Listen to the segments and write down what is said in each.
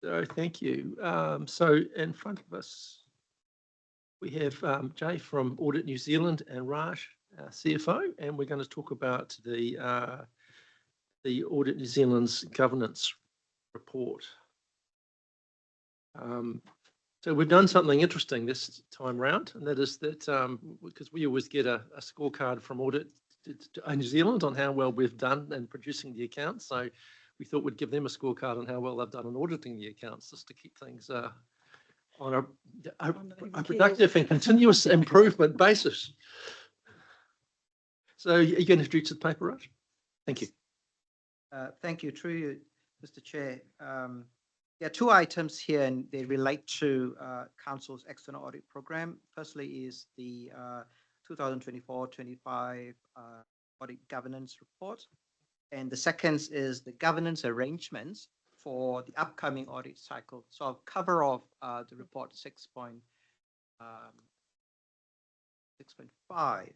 So thank you. So in front of us, we have Jay from Audit New Zealand and Raj, CFO, and we're going to talk about the Audit New Zealand's governance report. So we've done something interesting this time round, and that is that because we always get a scorecard from Audit New Zealand on how well we've done in producing the accounts. So we thought we'd give them a scorecard on how well they've done in auditing the accounts, just to keep things on a productive and continuous improvement basis. So are you going to introduce the paper, Raj? Thank you. Thank you, true, Mr. Chair. There are two items here, and they relate to Council's external audit program. Firstly is the 2024-25 audit governance report, and the second is the governance arrangements for the upcoming audit cycle. So I'll cover off the report 6.5,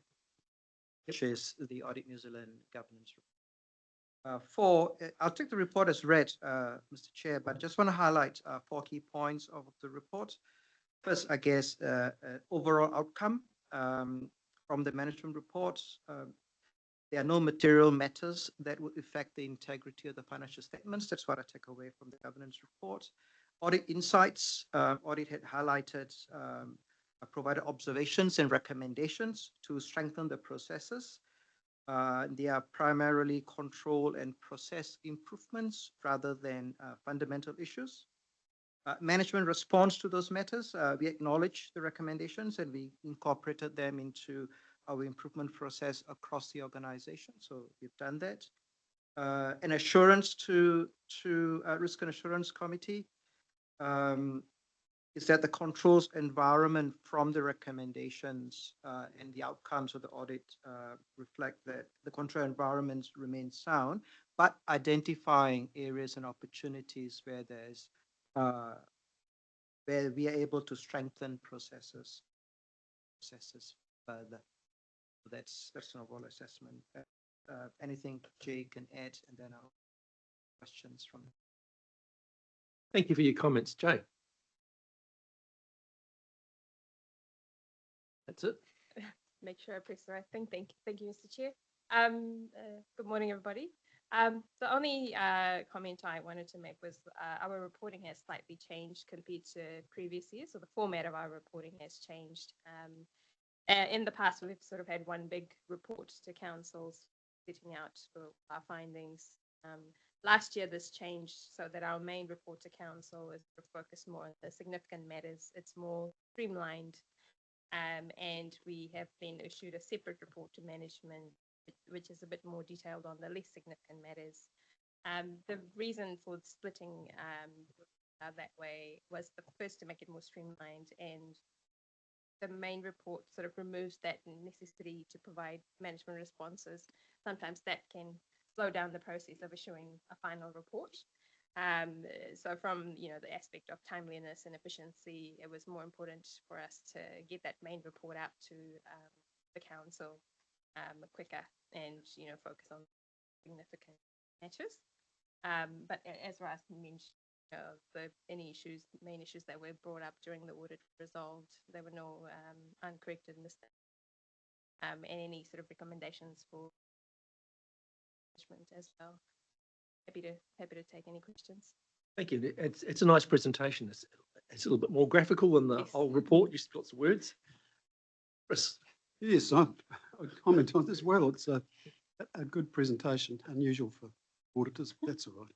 which is the Audit New Zealand governance report. I'll take the report as read, Mr. Chair, but I just want to highlight 4 key points of the report. First, I guess, overall outcome from the management report. There are no material matters that would affect the integrity of the financial statements. That's what I take away from the governance report. Audit insights, audit had highlighted, provided observations and recommendations to strengthen the processes. They are primarily control and process improvements rather than fundamental issues. Management response to those matters, we acknowledge the recommendations and we incorporated them into our improvement process across the organization. So we've done that. An assurance to Risk and Assurance Committee is that the controls environment from the recommendations and the outcomes of the audit reflect that the control environments remain sound, but identifying areas and opportunities where there's where we are able to strengthen processes further. So that's an overall assessment. Anything Jay can add, and then I'll questions from. Thank you for your comments, Jay. That's it. Make sure I press the right thing. Thank you, Mr. Chair. Good morning, everybody. The only comment I wanted to make was our reporting has slightly changed compared to previous years. So the format of our reporting has changed. In the past, we've sort of had one big report to councils setting out our findings. Last year, this changed so that our main report to council is focused more on the significant matters. It's more streamlined. And we have been issued a separate report to management, which is a bit more detailed on the less significant matters. The reason for splitting that way was the first to make it more streamlined, and the main report sort of removes that necessity to provide management responses. Sometimes that can slow down the process of issuing a final report. So from the aspect of timeliness and efficiency, it was more important for us to get that main report out to the council quicker and focus on significant matters. But as Ras mentioned, the main issues that were brought up during the audit resolved. There were no uncorrected mistakes, and any sort of recommendations for management as well. Happy to take any questions. Thank you. It's a nice presentation. It's a little bit more graphical than the whole report. Just lots of words. Chris. Yes, I comment on this. Well, it's a good presentation, unusual for auditors. But that's all right.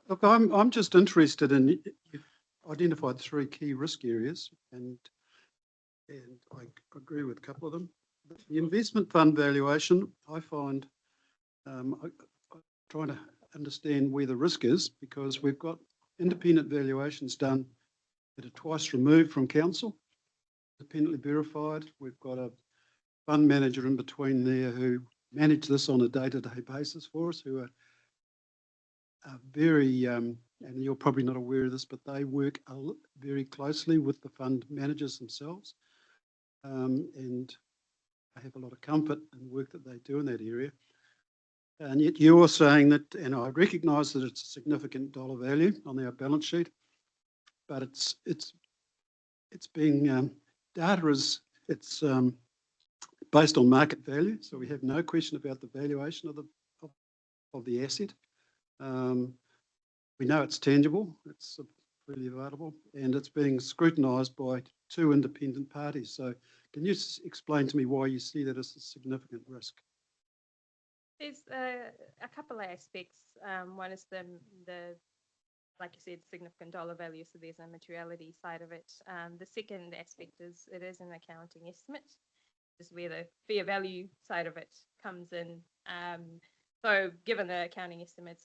Look, I'm just interested in, you've identified 3 key risk areas, and I agree with a couple of them. The investment fund valuation, I find I'm trying to understand where the risk is, because we've got independent valuations done that are twice removed from council, independently verified. We've got a fund manager in between there who manage this on a day-to-day basis for us, who are very, and you're probably not aware of this, but they work very closely with the fund managers themselves. And I have a lot of comfort in the work that they do in that area. And yet you're saying that, and I recognise that it's a significant dollar value on our balance sheet, but it's being data is based on market value, so we have no question about the valuation of the asset. We know it's tangible, it's freely available, and it's being scrutinised by 2 independent parties. So can you explain to me why you see that as a significant risk? There's a couple of aspects. One is the like you said, significant dollar value, so there's a materiality side of it. The second aspect is it is an accounting estimate, is where the fair value side of it comes in. So given the accounting estimates,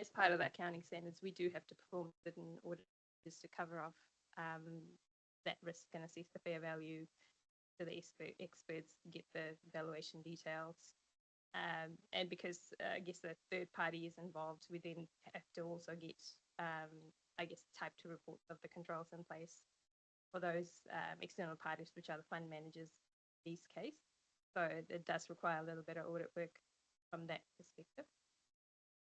as part of the accounting standards, we do have to perform certain audits to cover off that risk and assess the fair value, so the experts get the valuation details. And because I guess the third party is involved, we then have to also get, I guess, type 2 reports of the controls in place for those external parties, which are the fund managers in this case. So it does require a little bit of audit work from that perspective.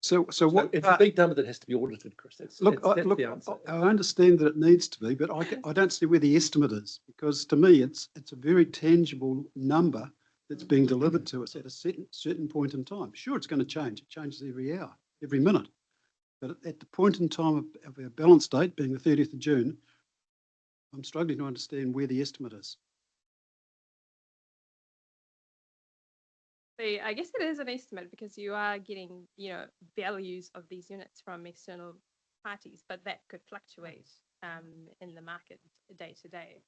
So what? It's a big number that has to be audited, Chris. That's the answer. I understand that it needs to be, but I don't see where the estimate is, because to me it's a very tangible number that's being delivered to us at a certain point in time. Sure, it's going to change. It changes every hour, every minute. But at the point in time of our balance date, being the 30th of June, I'm struggling to understand where the estimate is. So I guess it is an estimate because you are getting, values of these units from external parties, but that could fluctuate in the market day to day.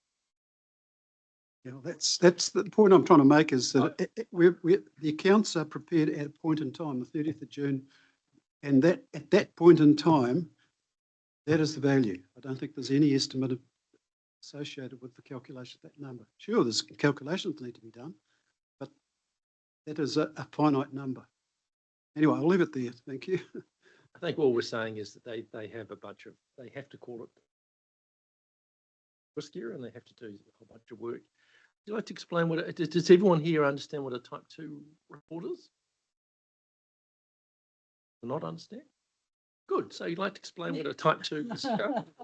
Yeah, that's the point I'm trying to make, is that the accounts are prepared at a point in time, the 30th of June, and that at that point in time, that is the value. I don't think there's any estimate associated with the calculation of that number. Sure, there's calculations that need to be done, but that is a finite number. Anyway, I'll leave it there. Thank you. I think all we're saying is that they have they have to call it riskier, and they have to do a whole bunch of work. Would you like to explain does everyone here understand what a type 2 report is? Or not understand? Good. So you'd like to explain what a type 2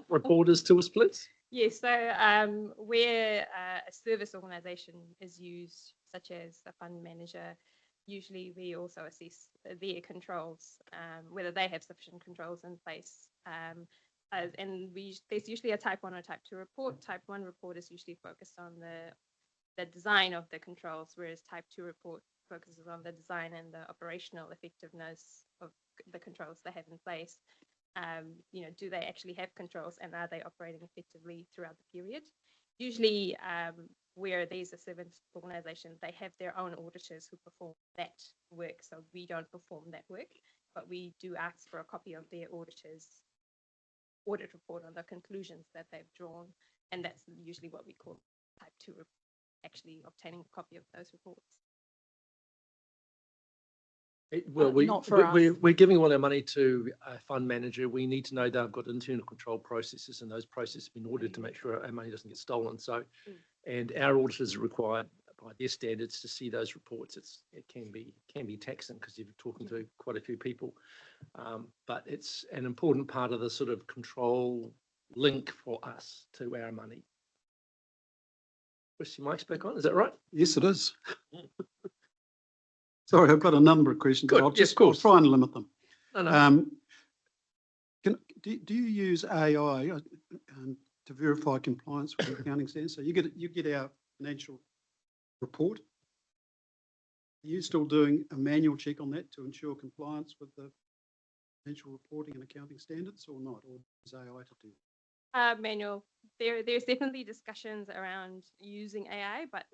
report is to us, please? Yes, so where a service organisation is used, such as a fund manager, usually we also assess their controls, whether they have sufficient controls in place. And there's usually a type 1 or type 2 report. Type 1 report is usually focused on the design of the controls, whereas type 2 report focuses on the design and the operational effectiveness of the controls they have in place. Do they actually have controls, and are they operating effectively throughout the period? Usually, where there's a service organisation, they have their own auditors who perform that work. So we don't perform that work, but we do ask for a copy of their auditor's audit report on the conclusions that they've drawn, and that's usually what we call type 2 report, actually obtaining a copy of those reports. We're giving all our money to a fund manager. We need to know they've got internal control processes, and those processes have been audited to make sure our money doesn't get stolen. So, and our auditors are required by their standards to see those reports. It can be taxing because you're talking to quite a few people, but it's an important part of the sort of control link for us to our money. Chris, your mic's back on. Is that right? Yes, it is. Sorry, I've got a number of questions. Good. I'll Yes, I'll try and limit them. No. Do you use AI to verify compliance with the accounting standards? So you get our financial report. Are you still doing a manual check on that to ensure compliance with the financial reporting and accounting standards, or not? Or is AI to do? Manual. There's definitely discussions around using AI, but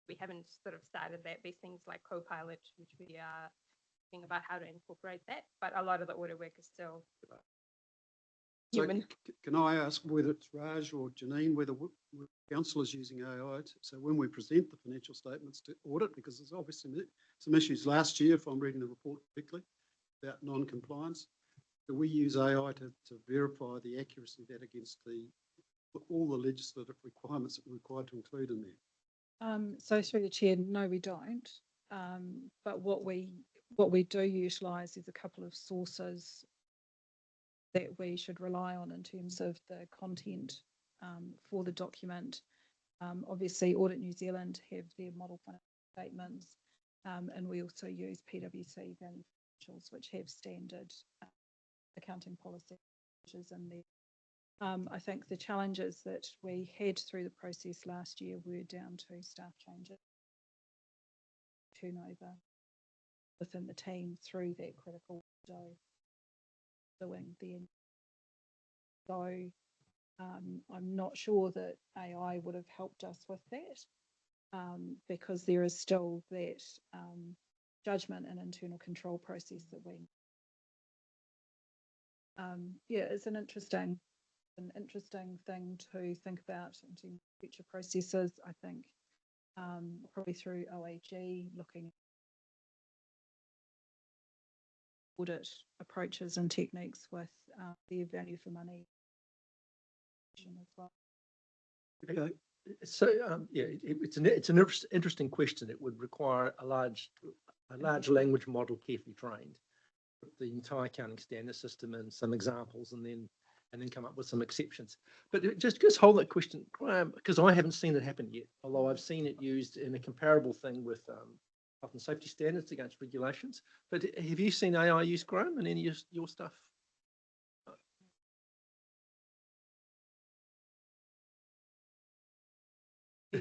we haven't sort of started that. There's things like Copilot, which we are thinking about how to incorporate that, but a lot of the audit work is still human. So can I ask whether it's Raj or Janine, whether council is using AI? So when we present the financial statements to audit, because there's obviously some issues last year, if I'm reading the report correctly, about non-compliance. Do we use AI to verify the accuracy of that against all the legislative requirements that we're required to include in there? So through the chair, no, we don't. But what we what we do utilise is a couple of sources that we should rely on in terms of the content for the document. Obviously, Audit New Zealand have their model financial statements, and we also use PwC financials, which have standard accounting policies in there. I think the challenges that we had through the process last year were down to staff changes, turnover within the team through that critical window doing the. So I'm not sure that AI would have helped us with that because there is still that judgment and internal control process that we. Yeah, it's an interesting thing to think about in terms of future processes. I think probably through OAG looking at audit approaches and techniques with their value for money as well. Okay. So yeah, it's an interesting question. It would require a large language model carefully trained, the entire accounting standard system and some examples, and then come up with some exceptions. But just hold that question, Graham, because I haven't seen it happen yet, although I've seen it used in a comparable thing with health and safety standards against regulations. But have you seen AI use, Graham, in any of your stuff?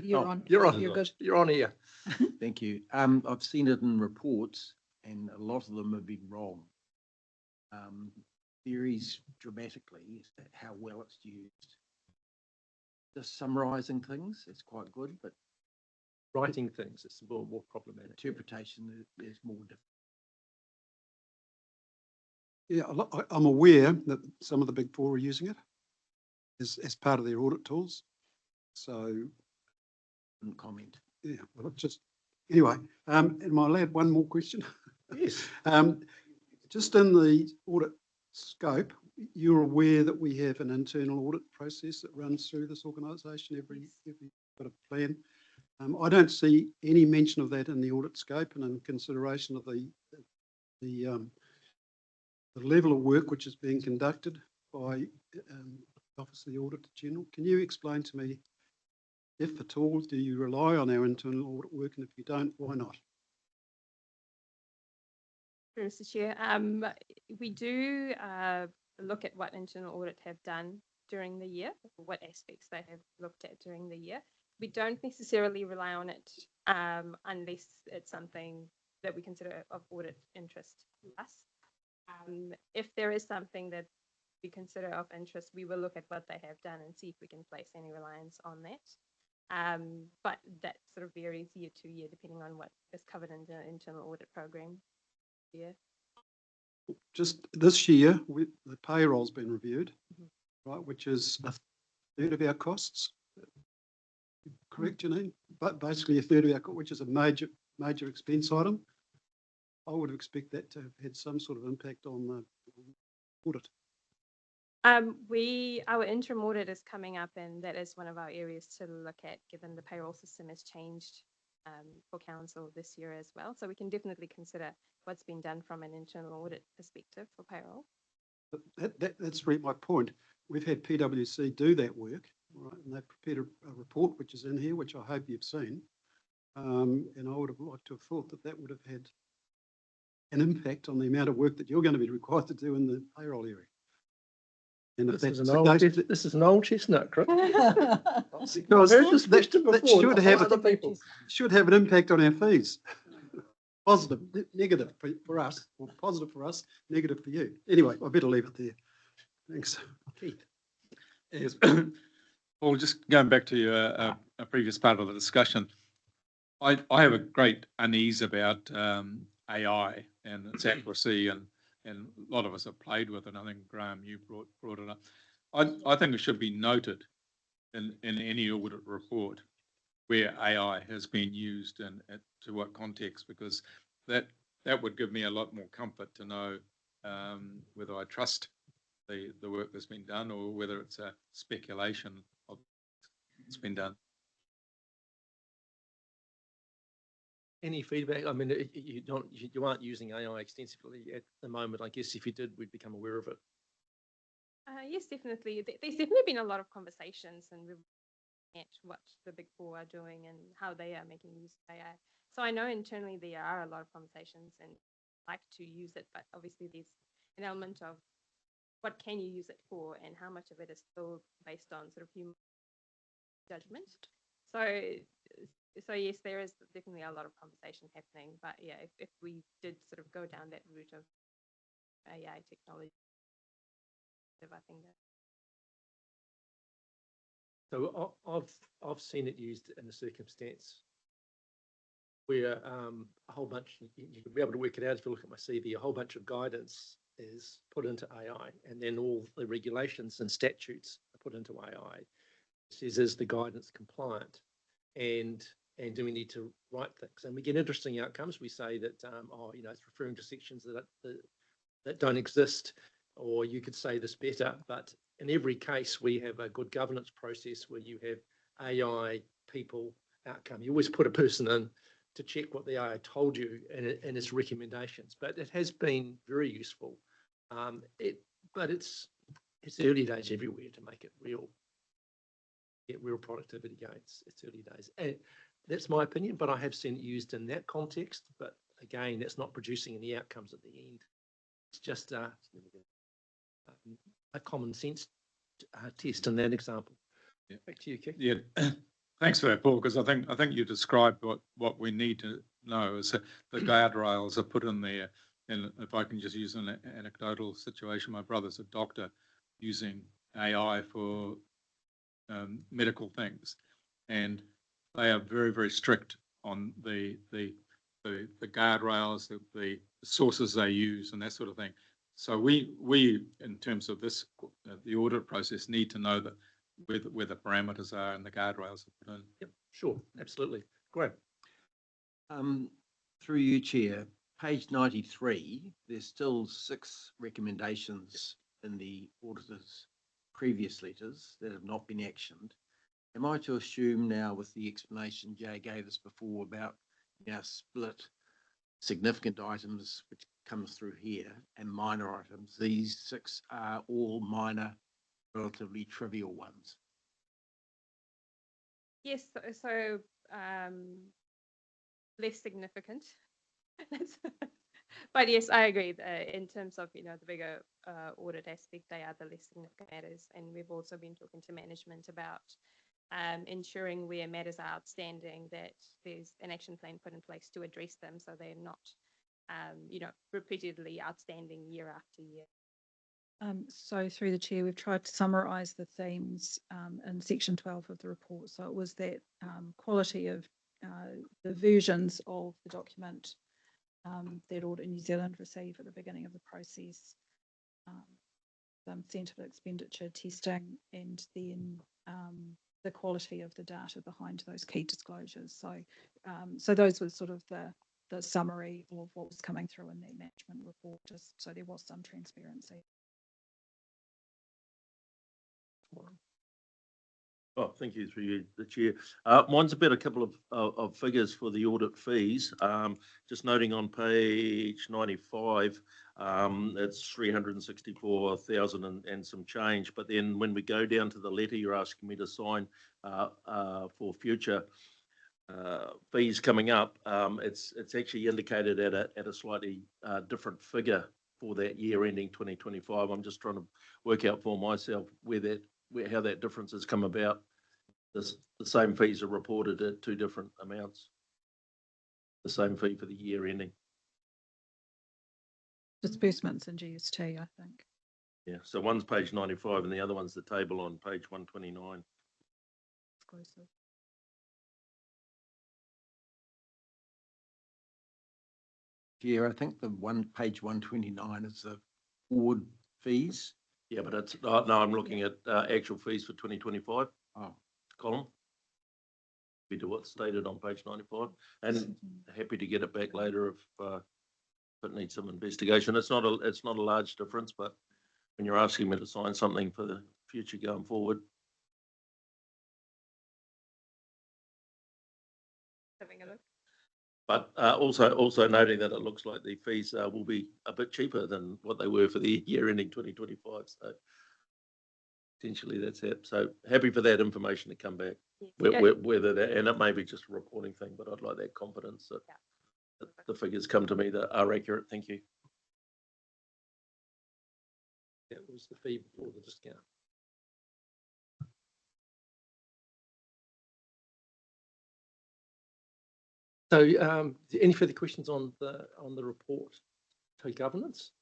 You're on. You're on. You're good. You're on here. Thank you. I've seen it in reports, and a lot of them have been wrong. Varies dramatically how well it's used. Just summarising things, it's quite good, but Writing things, it's more problematic. interpretation is more difficult. Yeah, I'm aware that some of the Big Four are using it as part of their audit tools. So, Comment. yeah, well, just anyway. Am I allowed one more question? Yes. Just in the audit scope, you're aware that we have an internal audit process that runs through this organisation every got a plan. I don't see any mention of that in the audit scope and in consideration of the level of work which is being conducted by the Office of the Auditor General. Can you explain to me, if at all, do you rely on our internal audit work, and if you don't, why not? Mr. Chair, we do look at what internal audit have done during the year, what aspects they have looked at during the year. We don't necessarily rely on it unless it's something that we consider of audit interest to us. If there is something that we consider of interest, we will look at what they have done and see if we can place any reliance on that. But that sort of varies year to year depending on what is covered in the internal audit program. Yeah. Just this year, the payroll's been reviewed, right, which is a third of our costs. Correct, Janine? But basically a third of our cost, which is a major expense item. I would expect that to have had some sort of impact on the audit. Our interim audit is coming up, and that is one of our areas to look at, given the payroll system has changed for council this year as well. So we can definitely consider what's been done from an internal audit perspective for payroll. That's really my point. We've had PwC do that work, right, and they've prepared a report which is in here, which I hope you've seen. And I would have liked to have thought that that would have had an impact on the amount of work that you're going to be required to do in the payroll area. And if This that's is an old chestnut, Chris. because that should have an impact on our fees. Positive, negative for us, or positive for us, negative for you. Anyway, I better leave it there. Thanks. Keith. Yes. Well, just going back to a previous part of the discussion, I have a great unease about AI and its accuracy, and a lot of us have played with it. I think, Graham, you brought it up. I think it should be noted in any audit report where AI has been used and to what context, because that would give me a lot more comfort to know whether I trust the work that's been done or whether it's a speculation of what's been done. Any feedback? I mean, you aren't using AI extensively at the moment. I guess if you did, we'd become aware of it. Yes, definitely. There's definitely been a lot of conversations, and we've at what the Big Four are doing and how they are making use of AI. So I know internally there are a lot of conversations and like to use it, but obviously there's an element of what can you use it for and how much of it is still based on sort of human judgment. So yes, there is definitely a lot of conversation happening, but yeah, if we did sort of go down that route of AI technology, I think that. So I've seen it used in a circumstance where a whole bunch, you'll be able to work it out if you look at my CV, a whole bunch of guidance is put into AI, and then all the regulations and statutes are put into AI. It says, is the guidance compliant? And do we need to write things? And we get interesting outcomes. We say that, it's referring to sections that don't exist, or you could say this better, but in every case, we have a good governance process where you have AI, people, outcome. You always put a person in to check what the AI told you and its recommendations. But it has been very useful. But it's early days everywhere to make it real. Get real productivity gains. It's early days. And that's my opinion, but I have seen it used in that context. But again, that's not producing any outcomes at the end. It's just a common sense test in that example. Yeah. Back to you, Keith. Yeah, thanks for that, Paul, because I think you described what we need to know is that the guardrails are put in there. And if I can just use an anecdotal situation, my brother's a doctor using AI for medical things, and they are very, very strict on the guardrails, the sources they use, and that sort of thing. So we in terms of this, the audit process, need to know that where the parameters are and the guardrails are put in. Yep, sure, absolutely. Great. Through you, Chair, page 93, there's still 6 recommendations in the auditor's previous letters that have not been actioned. Am I to assume now, with the explanation Jay gave us before about split significant items which comes through here and minor items, these 6 are all minor, relatively trivial ones? Yes, so less significant. But yes, I agree. In terms of the bigger audit aspect, they are the less significant matters, and we've also been talking to management about ensuring where matters are outstanding that there's an action plan put in place to address them, so they're not repeatedly outstanding year after year. So through the chair, we've tried to summarise the themes in section 12 of the report. So it was that quality of the versions of the document that Audit New Zealand received at the beginning of the process, some centre of expenditure testing, and then the quality of the data behind those key disclosures. So those were sort of the summary of what was coming through in that management report, just so there was some transparency. Oh, thank you through you, the chair. Mine's about a couple of figures for the audit fees. Just noting on page 95, it's 364,000 and some change. But then when we go down to the letter you're asking me to sign for future fees coming up, it's actually indicated at a slightly different figure for that year ending 2025. I'm just trying to work out for myself how that difference has come about. The same fees are reported at 2 different amounts. The same fee for the year ending. Disbursements in GST, I think. Yeah, so one's page 95 and the other one's the table on page 129. Exclusive. Yeah, I think the page 129 is the award fees. Yeah, but it's no, I'm looking at actual fees for 2025. Oh, Column. To what's stated on page 95, and happy to get it back later if it needs some investigation. It's not a large difference, but when you're asking me to sign something for the future going forward. Having a look. But also noting that it looks like the fees will be a bit cheaper than what they were for the year ending 2025. So potentially that's it. So happy for that information to come back. Whether that, and it may be just a reporting thing, but I'd like that confidence that, that the figures come to me that are accurate. Thank you. That was the fee before the discount. So, any further questions on the report to governance?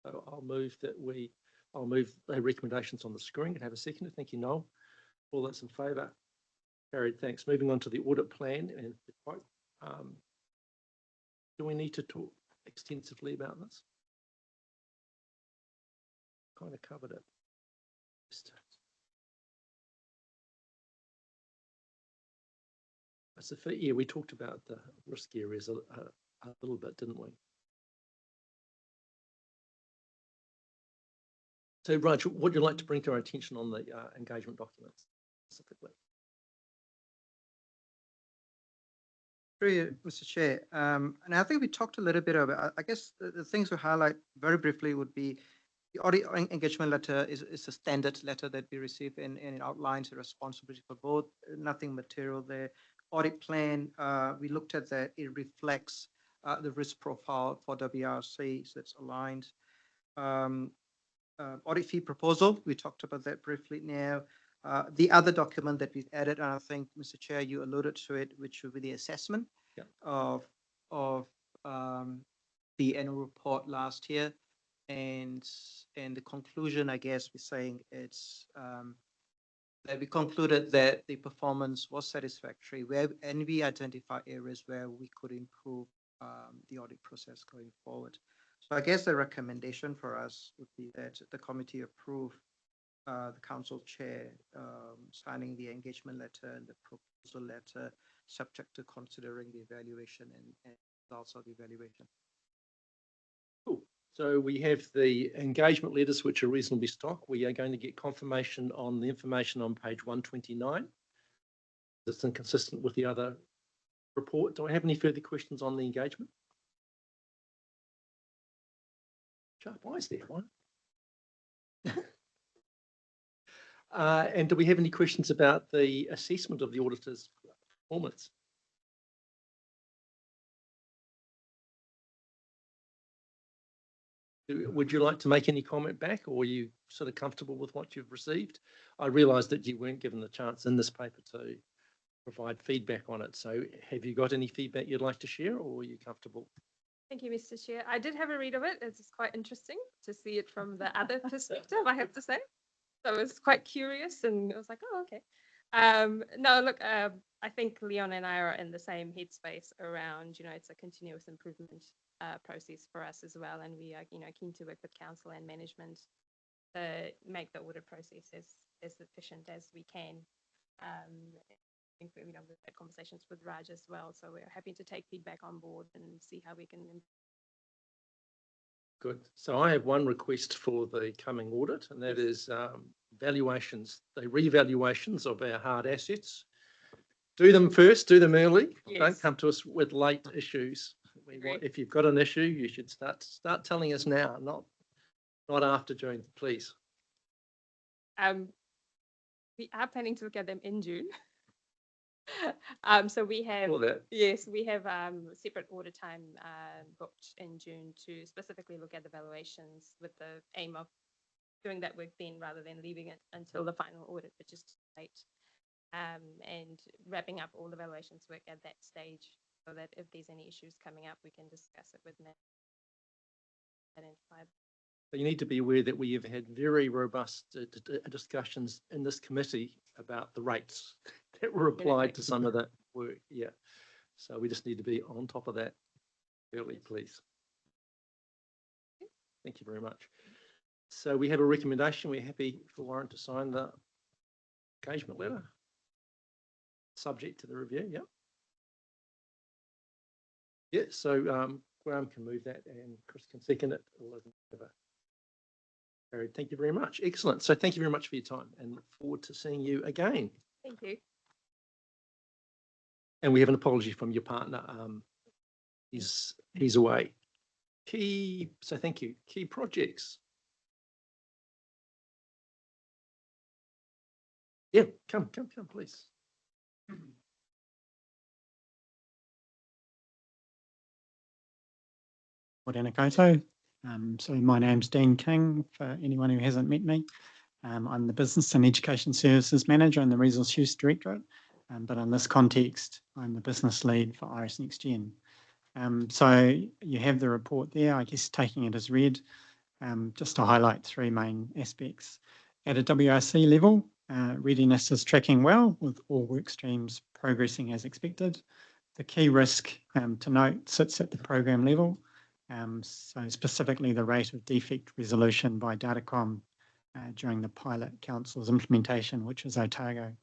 So I'll move the recommendations on the screen and have a second. Thank you, Noel. All those in favour? Carried. Thanks. Moving on to the audit plan and the quote. Do we need to talk extensively about this? Kind of covered it. Yeah, we talked about the risk areas a little bit, didn't we? So, Raj, what would you like to bring to our attention on the engagement documents specifically? Through you, Mr. Chair. And I think we talked a little bit about, I guess the things to highlight very briefly would be the audit engagement letter is a standard letter that we receive and it outlines the responsibility for both, nothing material there. Audit plan, we looked at that, it reflects the risk profile for WRC, so it's aligned. Audit fee proposal, we talked about that briefly now. The other document that we've added, and I think, Mr. Chair, you alluded to it, which would be the assessment of the annual report last year. And the conclusion, I guess, we're saying it's that we concluded that the performance was satisfactory, and we identify areas where we could improve the audit process going forward. So I guess the recommendation for us would be that the committee approve the council chair signing the engagement letter and the proposal letter, subject to considering the evaluation and results of the evaluation. Cool. So we have the engagement letters, which are reasonably stock. We are going to get confirmation on the information on page 129. That's inconsistent with the other report. Do I have any further questions on the engagement? Sharp eyes there, one. And do we have any questions about the assessment of the auditor's performance? Would you like to make any comment back, or are you sort of comfortable with what you've received? I realise that you weren't given the chance in this paper to provide feedback on it. So have you got any feedback you'd like to share, or are you comfortable? Thank you, Mr. Chair. I did have a read of it. It's quite interesting to see it from the other perspective, I have to say. So I was quite curious and I was like, oh, okay. No, look, I think Leon and I are in the same headspace around, it's a continuous improvement process for us as well. And we are, keen to work with council and management to make the audit process as efficient as we can. I think we've had conversations with Raj as well. So we're happy to take feedback on board and see how we can. Good. So I have one request for the coming audit, and that is valuations, the revaluations of our hard assets. Do them first, do them early. Yes. Don't come to us with late issues. If you've got an issue, you should start telling us now, not after June, please. We are planning to look at them in June. So we have, yes, we have separate audit time booked in June to specifically look at the valuations with the aim of doing that work then rather than leaving it until the final audit, which is late, and wrapping up all the valuations work at that stage so that if there's any issues coming up, we can discuss it with them. You need to be aware that we have had very robust discussions in this committee about the rates that were applied to some of that work. Yeah. So we just need to be on top of that early, please. Thank you very much. So we have a recommendation. We're happy for Warren to sign the engagement letter, subject to the review. Yeah. Yeah. So Graham can move that and Chris can second it. All those in favour? Carried. Thank you very much. Excellent. So thank you very much for your time and look forward to seeing you again. Thank you. And we have an apology from your partner. He's away. So thank you. Key projects. Yeah, come, please. Morena koutou. So my name's Dean King, for anyone who hasn't met me. I'm the Business and Education Services Manager in the Resource Use Directorate, but in this context, I'm the business lead for Iris Next Gen. So you have the report there, I guess taking it as read, just to highlight three main aspects. At a WRC level, readiness is tracking well with all work streams progressing as expected. The key risk to note sits at the program level. So specifically the rate of defect resolution by Datacom during the pilot council's implementation, which is Otago.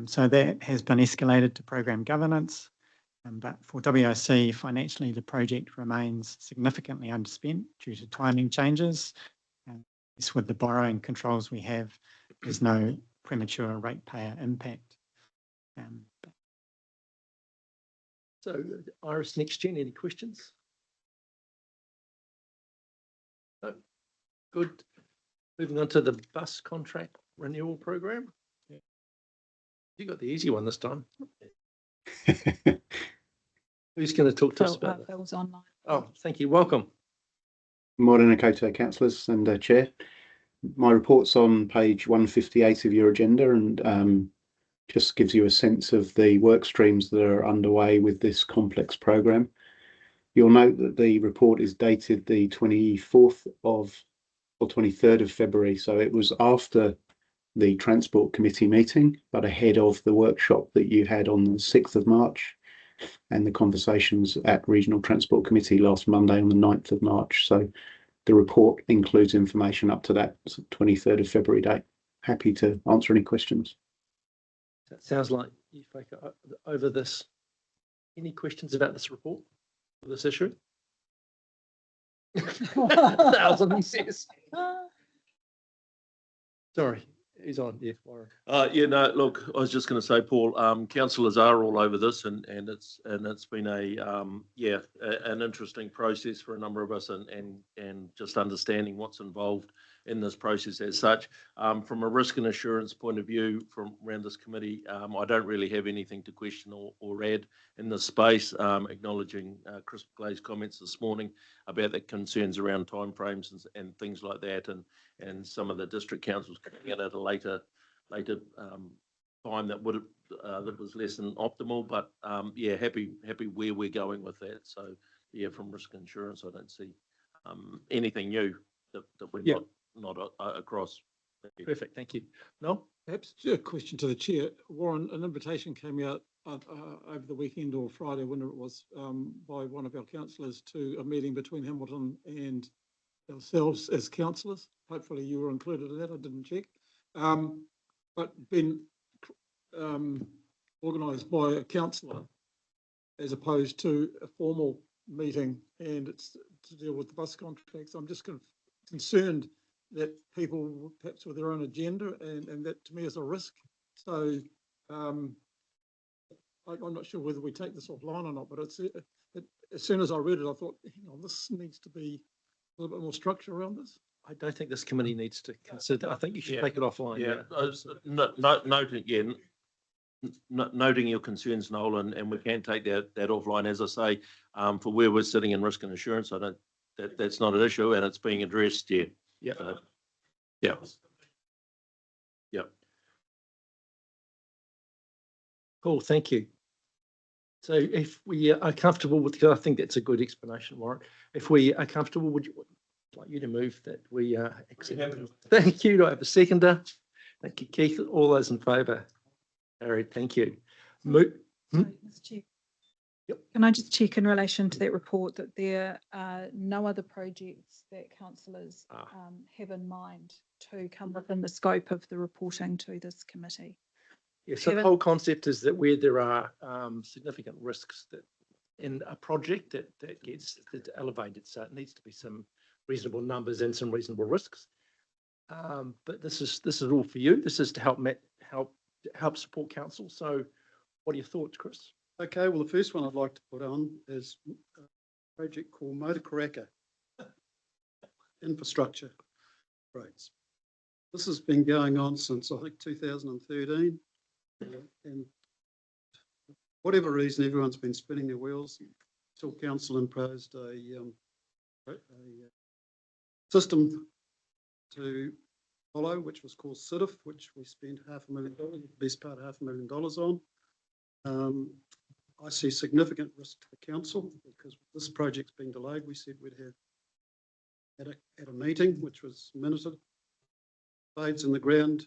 So that has been escalated to program governance, but for WRC financially, the project remains significantly underspent due to timing changes. It's with the borrowing controls we have, there's no premature ratepayer impact. So Iris Next Gen, any questions? No. Good. Moving on to the bus contract renewal program. Yeah. You got the easy one this time. Who's going to talk to us about that? Phil's online. Oh, thank you. Welcome. Morena koutou, councillors and chair. My report's on page 158 of your agenda, and just gives you a sense of the work streams that are underway with this complex programme. You'll note that the report is dated the 24th or 23rd of February, so it was after the Transport Committee meeting, but ahead of the workshop that you had on the 6th of March and the conversations at Regional Transport Committee last Monday on the 9th of March. So the report includes information up to that 23rd of February date. Happy to answer any questions. That sounds like you folk are over this. Any questions about this report or this issue? Thousand, he says. Sorry, he's on. Yeah, Warren. Look, I was just going to say, Paul, councillors are all over this, and it's been an interesting process for a number of us, and just understanding what's involved in this process as such. From a risk and assurance point of view, from around this committee, I don't really have anything to question or add in this space, acknowledging Chris Glay's comments this morning about the concerns around timeframes and things like that, and some of the district councils coming in at a later time that was less than optimal, but happy where we're going with that. So from risk and insurance, I don't see anything new that we're not across. Perfect, thank you. No? Perhaps a question to the chair. Warren, an invitation came out over the weekend or Friday, whenever it was, by one of our councillors to a meeting between Hamilton and ourselves as councillors. Hopefully you were included in that, I didn't check. But been organised by a councillor as opposed to a formal meeting, and it's to deal with the bus contracts. I'm just concerned that people perhaps with their own agenda, and that to me is a risk. So I'm not sure whether we take this offline or not, but as soon as I read it, I thought, this needs to be a little bit more structure around this. I don't think this committee needs to consider. I think you should take it offline. Noting your concerns, Noel, and we can take that offline. As I say, for where we're sitting in risk and assurance, that's not an issue, and it's being addressed. Cool, thank you. So if we are comfortable with, I think that's a good explanation, Warren. If we are comfortable, would you like you to move that we accept? Thank you. Do I have a seconder? Thank you, Keith. All those in favour? Carried. Thank you. Sorry, Mr. Chair. Yep. Can I just check in relation to that report that there are no other projects that councillors have in mind to come within the scope of the reporting to this committee? Yes, so the whole concept is that where there are significant risks that in a project that gets elevated, so it needs to be some reasonable numbers and some reasonable risks. But this is all for you. This is to help support council. So, what are your thoughts, Chris? Okay, well, the first one I'd like to put on is a project called Motor Karaka Infrastructure Rates. This has been going on since, I think, 2013. And for whatever reason, everyone's been spinning their wheels until council imposed a system to follow, which was called CITIF, which we spent $500,000, the best part of $500,000 on. I see significant risk to the council because this project's been delayed. We said we'd have at a meeting, which was minuted, spades in the ground,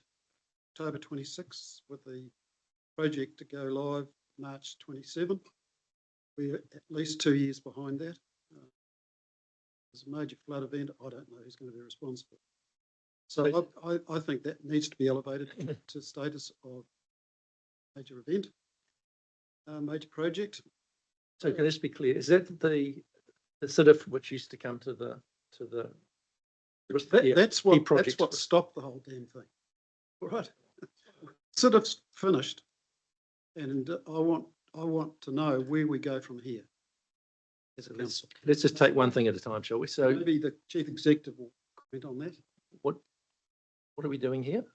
October 26th, with the project to go live March 27. We're at least 2 years behind that. There's a major flood event. I don't know who's going to be responsible. So I think that needs to be elevated to status of major event, major project. So can this be clear? Is that the CITIF which used to come to the That's what stopped the whole damn thing. All right. CITIF's finished, and I want to know where we go from here as a council. Let's just take one thing at a time, shall we? So Maybe the chief executive will comment on that. What are we doing here?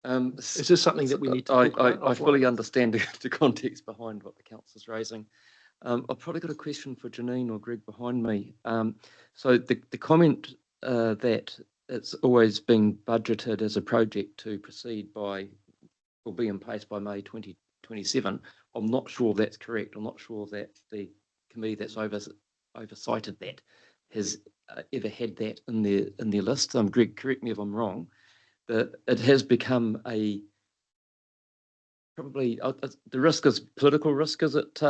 Is this something that we need to talk about I fully offline? understand the context behind what the council's raising. I've probably got a question for Janine or Greg behind me. So the comment that it's always been budgeted as a project to proceed by, will be in place by May 2027. I'm not sure that's correct. I'm not sure that the committee that's oversighted that has ever had that in their list. Greg, correct me if I'm wrong, but it has become probably the risk is political risk, is it,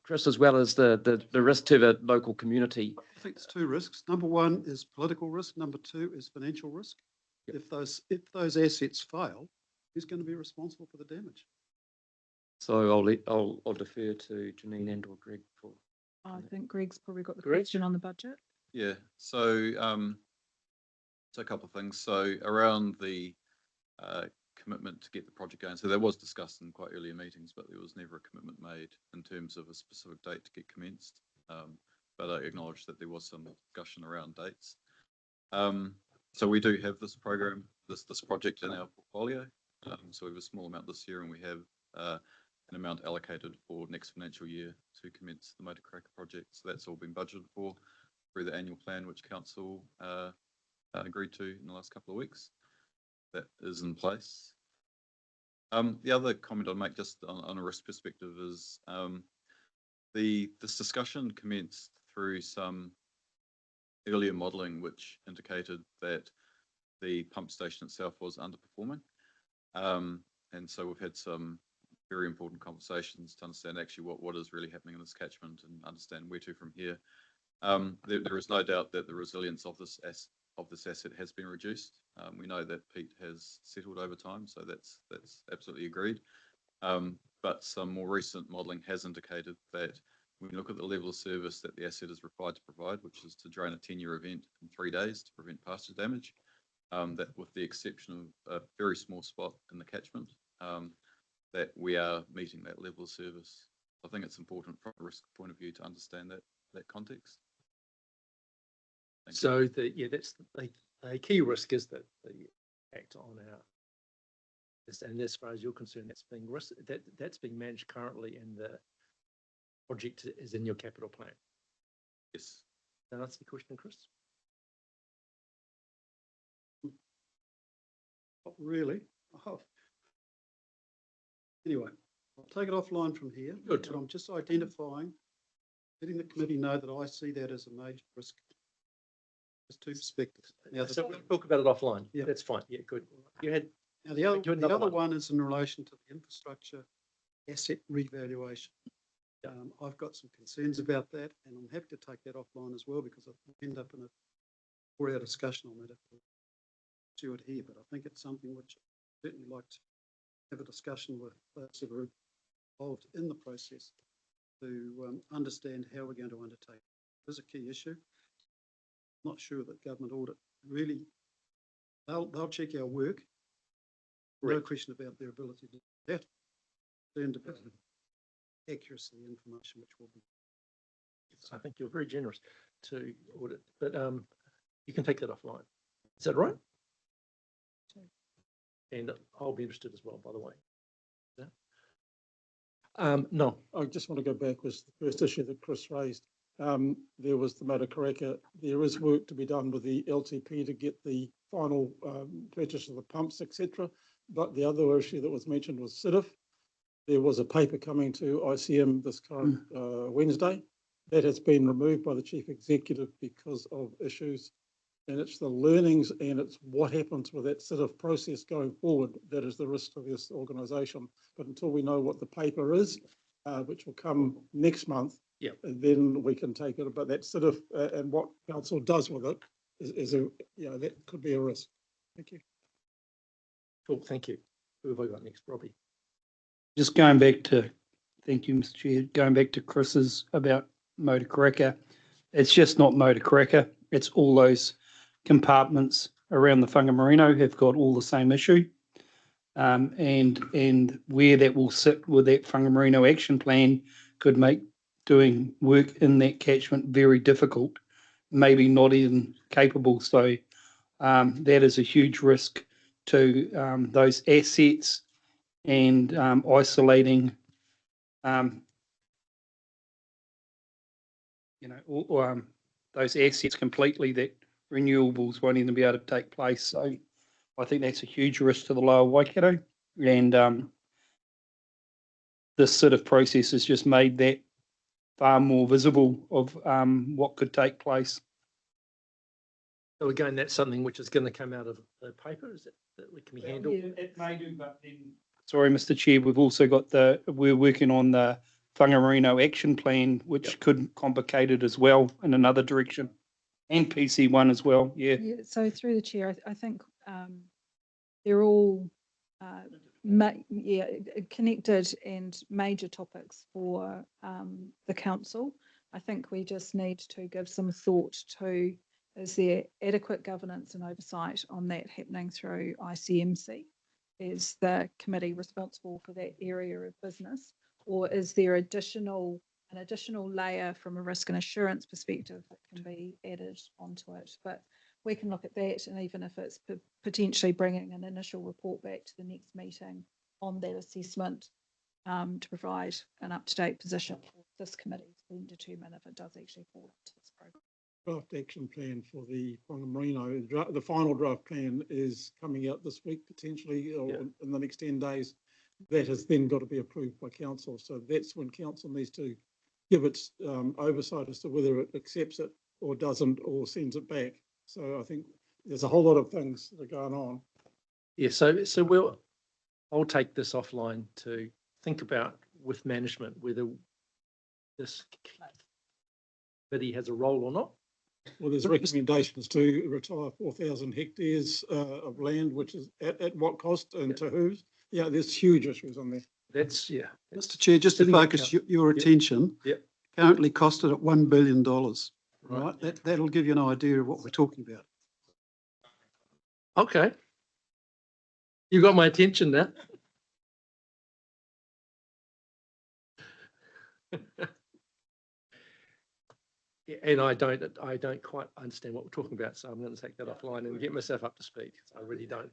Chris, as well as the risk to the local community? I think there's two risks. Number one is political risk. Number two is financial risk. Yep. If those assets fail, who's going to be responsible for the damage? So I'll defer to Janine and or Greg for. I think Greg's probably got the Greg? question on the budget. Yeah, so a couple of things. So around the commitment to get the project going. So that was discussed in quite earlier meetings, but there was never a commitment made in terms of a specific date to get commenced. But I acknowledge that there was some discussion around dates. So we do have this program, this project in our portfolio. So we have a small amount this year, and we have an amount allocated for next financial year to commence the Motor Karaka project. So that's all been budgeted for through the annual plan, which council agreed to in the last couple of weeks. That is in place. The other comment I'd make just on a risk perspective is this discussion commenced through some earlier modelling which indicated that the pump station itself was underperforming. And so we've had some very important conversations to understand actually what is really happening in this catchment and understand where to from here. There is no doubt that the resilience of this asset has been reduced. We know that peat has settled over time, so that's absolutely agreed. But some more recent modelling has indicated that when you look at the level of service that the asset is required to provide, which is to drain a 10-year event in 3 days to prevent pasture damage, that with the exception of a very small spot in the catchment, that we are meeting that level of service. I think it's important from a risk point of view to understand that context. So that's the key risk is that the impact on our, and as far as you're concerned, that's being managed currently, and the project is in your capital plan. Yes. Does that answer the question, Chris? Not really. Oh. Anyway, I'll take it offline from here. Good. But I'm just letting the committee know that I see that as a major risk. There's two perspectives. Now, So we'll talk about it offline. Yeah. That's fine. Yeah, good. You had now the other one is in relation to the infrastructure asset revaluation. Yeah. I've got some concerns about that, and I'm happy to take that offline as well because I end up in a 4-hour discussion on that if we do it here. But I think it's something which I'd certainly like to have a discussion with those that are involved in the process to understand how we're going to undertake. It is a key issue. I'm not sure that government audit really, they'll check our work. No question about their ability to do that. accuracy information which will be. I think you're very generous to audit, but you can take that offline. Is that right? And I'll be interested as well, by the way. Yeah. No, I just want to go back with the first issue that Chris raised. There was the Matakaraka. There is work to be done with the LTP to get the final purchase of the pumps, etc. But the other issue that was mentioned was SIDF. There was a paper coming to ICM this current Wednesday. That has been removed by the chief executive because of issues. And it's the learnings and it's what happens with that SIDF process going forward that is the risk of this organisation. But until we know what the paper is, which will come next month, yeah, and then we can take it. But that SIDF and what council does with it is a, you know, that could be a risk. Thank you. Cool, thank you. Who have I got next? Robbie. Just going back to, thank you, Mr. Chair, going back to Chris's about Matakaraka. It's just not Matakaraka. It's all those compartments around the Whangamarino have got all the same issue. And where that will sit with that Whangamarino action plan could make doing work in that catchment very difficult, maybe not even capable. So that is a huge risk to those assets and isolating those assets completely, that renewables won't even be able to take place. So I think that's a huge risk to the lower Waikato. And this sort of process has just made that far more visible of what could take place. So again, that's something which is going to come out of the paper, is it, that we can be handled? Yeah, it may do, but then. Sorry, Mr. Chair, we've also got we're working on the Whangamarino action plan, which could complicate it as well in another direction, and PC1 as well. Yeah. So through the chair, I think they're all connected and major topics for the council. I think we just need to give some thought to, is there adequate governance and oversight on that happening through ICMC? Is the committee responsible for that area of business? Or is there an additional layer from a risk and assurance perspective that can be added onto it? But we can look at that, and even if it's potentially bringing an initial report back to the next meeting on that assessment to provide an up-to-date position for this committee to then determine if it does actually fall into this program. Draft action plan for the Whangamarino. The final draft plan is coming out this week potentially, or in the next 10 days. That has then got to be approved by council. So that's when council needs to give its oversight as to whether it accepts it or doesn't, or sends it back. So I think there's a whole lot of things that are going on. Yeah, so I'll take this offline to think about with management whether this committee has a role or not. Well, there's recommendations to retire 4,000 hectares of land, which is at what cost and to whose? Yeah, there's huge issues on there. That's, yeah. Mr. Chair, just to focus your attention, currently costed at $1 billion, right? That'll give you an idea of what we're talking about. Okay. You got my attention now. And I don't quite understand what we're talking about, so I'm going to take that offline and get myself up to speed. I really don't.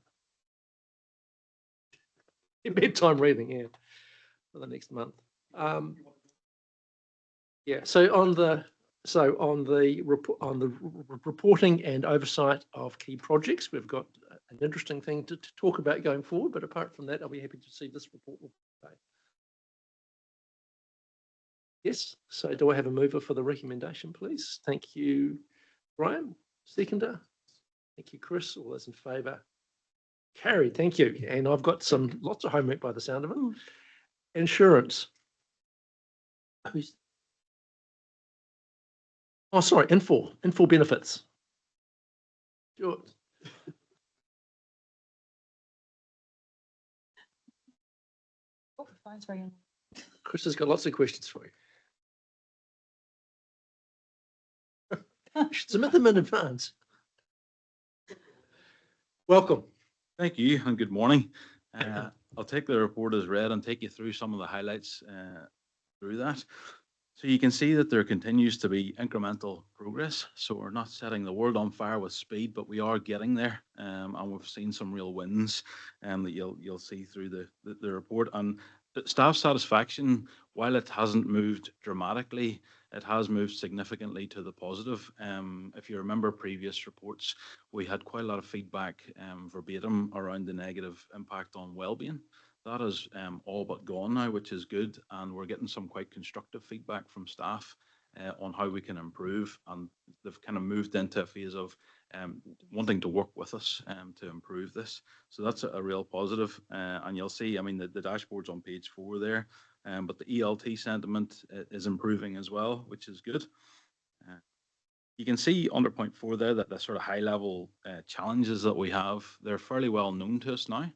Bedtime reading, for the next month. So on the reporting and oversight of key projects, we've got an interesting thing to talk about going forward. But apart from that, I'll be happy to see this report. Yes. So do I have a mover for the recommendation, please? Thank you, Brian. Seconder. Thank you, Chris. All those in favour? Carried. Thank you. And I've got lots of homework by the sound of it. Insurance. Oh, sorry. Infor benefits. Sure. Oh, phone's ringing. Chris has got lots of questions for you. You should submit them in advance. Welcome. Thank you and good morning. I'll take the report as read and take you through some of the highlights through that. So you can see that there continues to be incremental progress. So we're not setting the world on fire with speed, but we are getting there. And we've seen some real wins that you'll see through the report. And staff satisfaction, while it hasn't moved dramatically, it has moved significantly to the positive. If you remember previous reports, we had quite a lot of feedback verbatim around the negative impact on wellbeing. That is all but gone now, which is good, and we're getting some quite constructive feedback from staff on how we can improve, and they've kind of moved into a phase of wanting to work with us to improve this. So that's a real positive, and you'll see, I mean, the dashboard's on page 4 there, but the ELT sentiment is improving as well, which is good. You can see under point 4 there that the sort of high level challenges that we have, they're fairly well known to us now.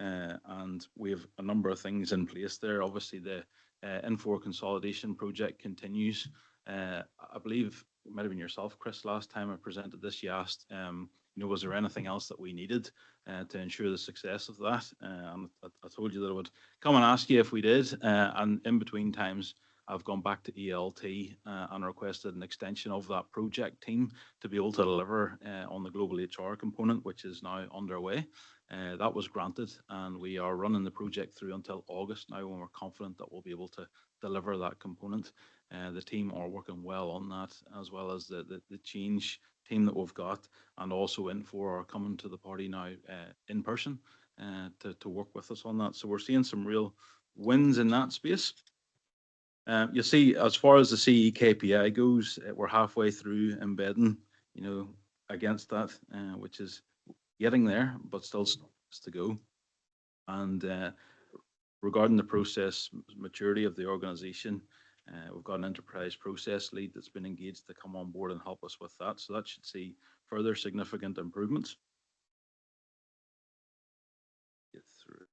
And we have a number of things in place there. Obviously, the Infor consolidation project continues. I believe it might have been yourself, Chris, last time I presented this, you asked, was there anything else that we needed to ensure the success of that? And I told you that I would come and ask you if we did. And in between times, I've gone back to ELT and requested an extension of that project team to be able to deliver on the global HR component, which is now underway. That was granted, and we are running the project through until August now, when we're confident that we'll be able to deliver that component. The team are working well on that, as well as the change team that we've got, and also Infor are coming to the party now in person to work with us on that. So we're seeing some real wins in that space. You see, as far as the CE KPI goes, we're halfway through embedding, against that, which is getting there, but still to go. And regarding the process maturity of the organization, we've got an enterprise process lead that's been engaged to come on board and help us with that. So that should see further significant improvements. Get through.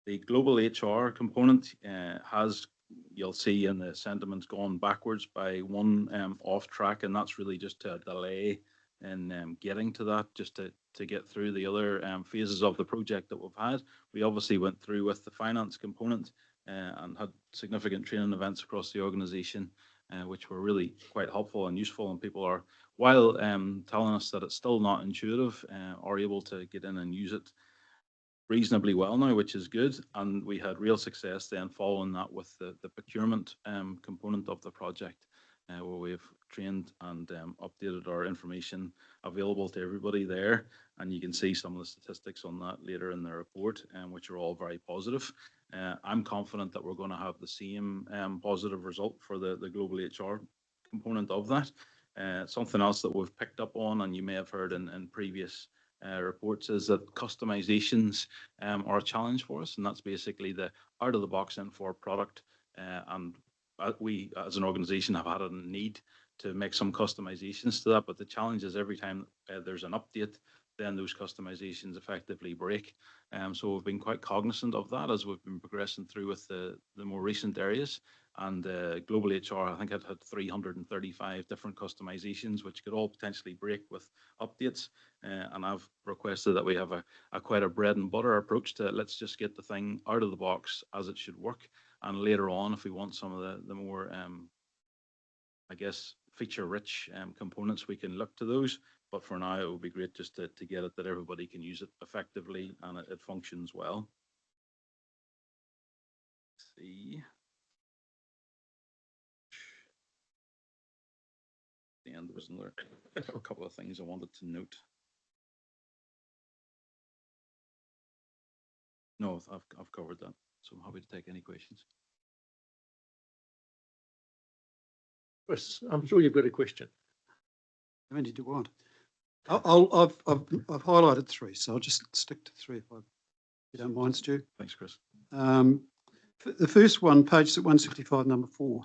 The global HR component has, you'll see in the sentiments, gone backwards by one off track, and that's really just a delay in getting to that, just to get through the other phases of the project that we've had. We obviously went through with the finance component and had significant training events across the organisation, which were really quite helpful and useful, and people are, while telling us that it's still not intuitive, are able to get in and use it reasonably well now, which is good. And we had real success then following that with the procurement component of the project, where we've trained and updated our information available to everybody there. And you can see some of the statistics on that later in the report, which are all very positive. I'm confident that we're going to have the same positive result for the global HR component of that. Something else that we've picked up on, and you may have heard in previous reports, is that customizations are a challenge for us, and that's basically the out-of-the-box Infor product. And we, as an organisation, have had a need to make some customizations to that, but the challenge is every time there's an update, then those customizations effectively break. So we've been quite cognizant of that as we've been progressing through with the more recent areas. And global HR, I think, had 335 different customizations, which could all potentially break with updates. And I've requested that we have a quite a bread and butter approach to it. Let's just get the thing out of the box as it should work. And later on, if we want some of the more, I guess, feature-rich components, we can look to those. But for now, it would be great just to get it that everybody can use it effectively and it functions well. Let's see. The end, there was another a couple of things I wanted to note. No, I've covered that, so I'm happy to take any questions. Chris, I'm sure you've got a question. How many do you want? I've highlighted 3, so I'll just stick to 3 if you don't mind, Stu. Thanks, Chris. The first one, page 165, number 4,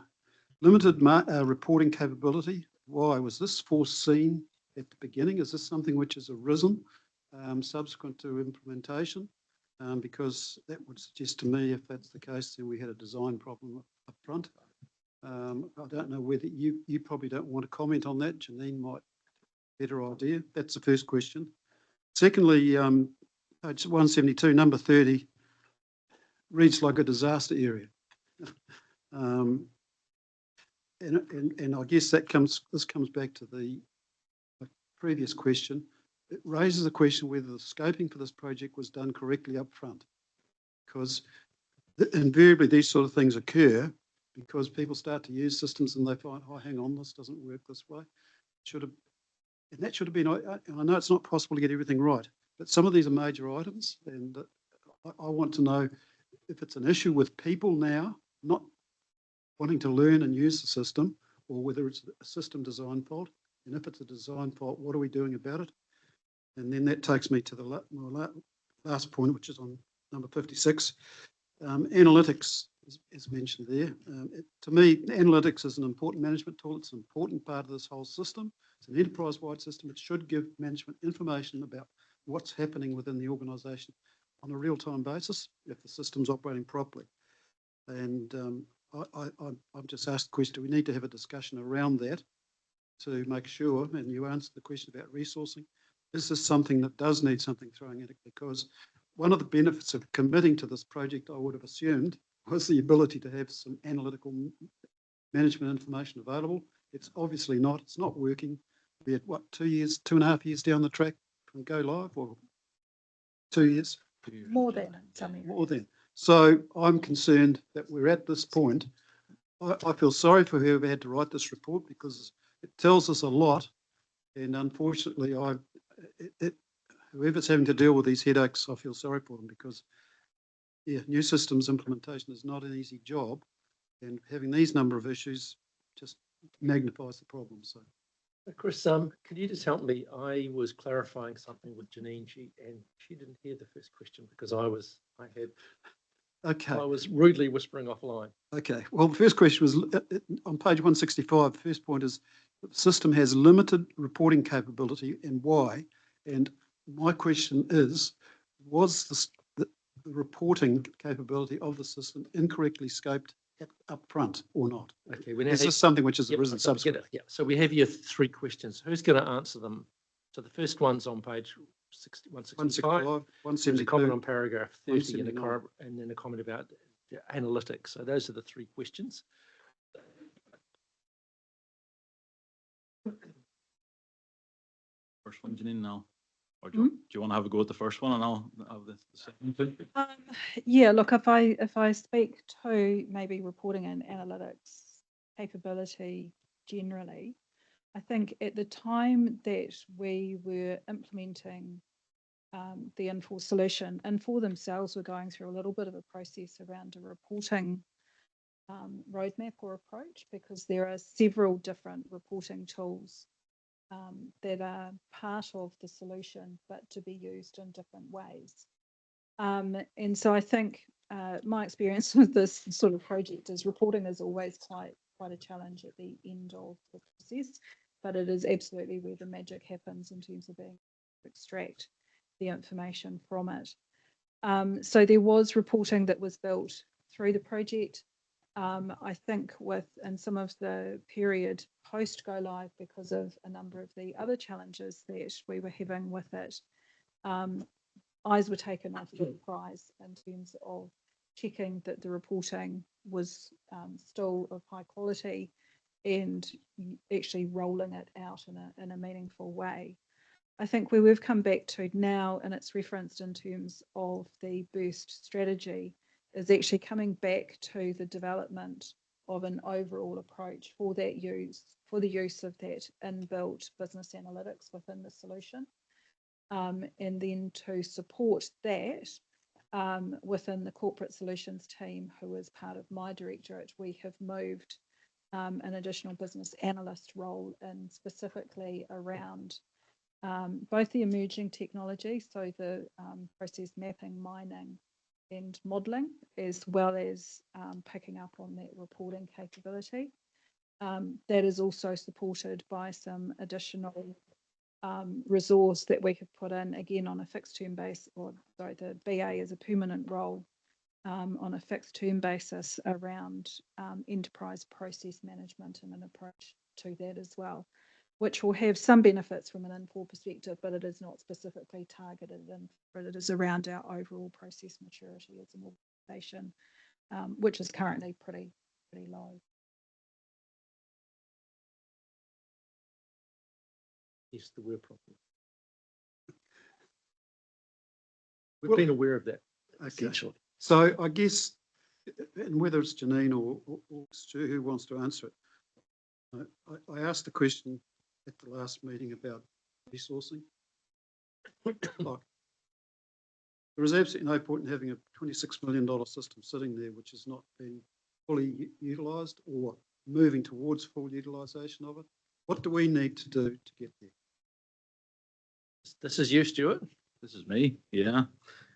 limited reporting capability. Why was this foreseen at the beginning? Is this something which has arisen subsequent to implementation? Because that would suggest to me, if that's the case, then we had a design problem up front. I don't know whether you probably don't want to comment on that. Janine might have a better idea. That's the first question. Secondly, page 172, number 30, reads like a disaster area. And I guess this comes back to the previous question. It raises the question whether the scoping for this project was done correctly up front. Because invariably these sort of things occur because people start to use systems and they find, oh, hang on, this doesn't work this way. And that should have been, I know it's not possible to get everything right, but some of these are major items, and I want to know if it's an issue with people now not wanting to learn and use the system, or whether it's a system design fault. And if it's a design fault, what are we doing about it? And then that takes me to my last point, which is on number 56. Analytics is mentioned there. To me, analytics is an important management tool. It's an important part of this whole system. It's an enterprise-wide system. It should give management information about what's happening within the organisation on a real-time basis if the system's operating properly. And I've just asked the question, do we need to have a discussion around that to make sure, and you answered the question about resourcing, is this something that does need something throwing at it? Because one of the benefits of committing to this project, I would have assumed, was the ability to have some analytical management information available. It's obviously not. It's not working. Be it, what, 2 years, 2.5 years down the track from go live, or 2 years? More than some areas. More than. So I'm concerned that we're at this point. I feel sorry for whoever had to write this report because it tells us a lot. And unfortunately, whoever's having to deal with these headaches, I feel sorry for them because, yeah, new systems implementation is not an easy job. And having these number of issues just magnifies the problem. So, Chris, can you just help me? I was clarifying something with Janine, and she didn't hear the first question because I was rudely whispering offline. Okay. Well, the first question was on page 165. The first point is the system has limited reporting capability and why. And my question is, was the reporting capability of the system incorrectly scoped up front or not? Okay. Is this something which has arisen subsequently? Yeah. So we have your three questions. Who's going to answer them? So the first one's on page 165. 165, There's a comment on 172. paragraph 30 179. and then a comment about analytics. So those are the three questions. First one, Janine, now. Or do you want to have a go at the first one and I'll have the second thing? Yeah, look, if I speak to maybe reporting and analytics capability generally, I think at the time that we were implementing the Infor solution, Infor themselves were going through a little bit of a process around a reporting roadmap or approach, because there are several different reporting tools that are part of the solution, but to be used in different ways. And so I think my experience with this sort of project is reporting is always quite a challenge at the end of the process, but it is absolutely where the magic happens in terms of being able to extract the information from it. So there was reporting that was built through the project. I think in some of the period post go live, because of a number of the other challenges that we were having with it, eyes were taken off the prize in terms of checking that the reporting was still of high quality and actually rolling it out in a meaningful way. I think where we've come back to now, and it's referenced in terms of the burst strategy, is actually coming back to the development of an overall approach for the use of that inbuilt business analytics within the solution. And then to support that within the corporate solutions team, who is part of my directorate, we have moved an additional business analyst role in specifically around both the emerging technology, so the process mapping, mining and modelling, as well as picking up on that reporting capability. That is also supported by some additional resource that we have put in, again on a fixed term base, or sorry, the BA is a permanent role on a fixed term basis around enterprise process management and an approach to that as well, which will have some benefits from an Infor perspective, but it is not specifically targeted, and it is around our overall process maturity as an organisation which is currently pretty low. Yes, the word problem. We've been aware of that, essentially. So I guess, and whether it's Janine or Stu who wants to answer it, I asked the question at the last meeting about resourcing. Like, there is absolutely no point in having a $26 million system sitting there which is not being fully utilised or moving towards full utilisation of it. What do we need to do to get there? This is you, Stuart. This is me, yeah.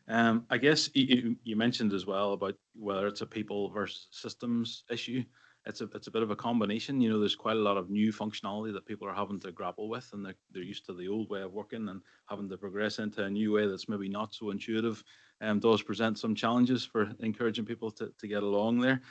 I guess you mentioned as well about whether it's a people versus systems issue. It's a bit of a combination. You know, there's quite a lot of new functionality that people are having to grapple with, and they're used to the old way of working, and having to progress into a new way that's maybe not so intuitive does present some challenges for encouraging people to get along there.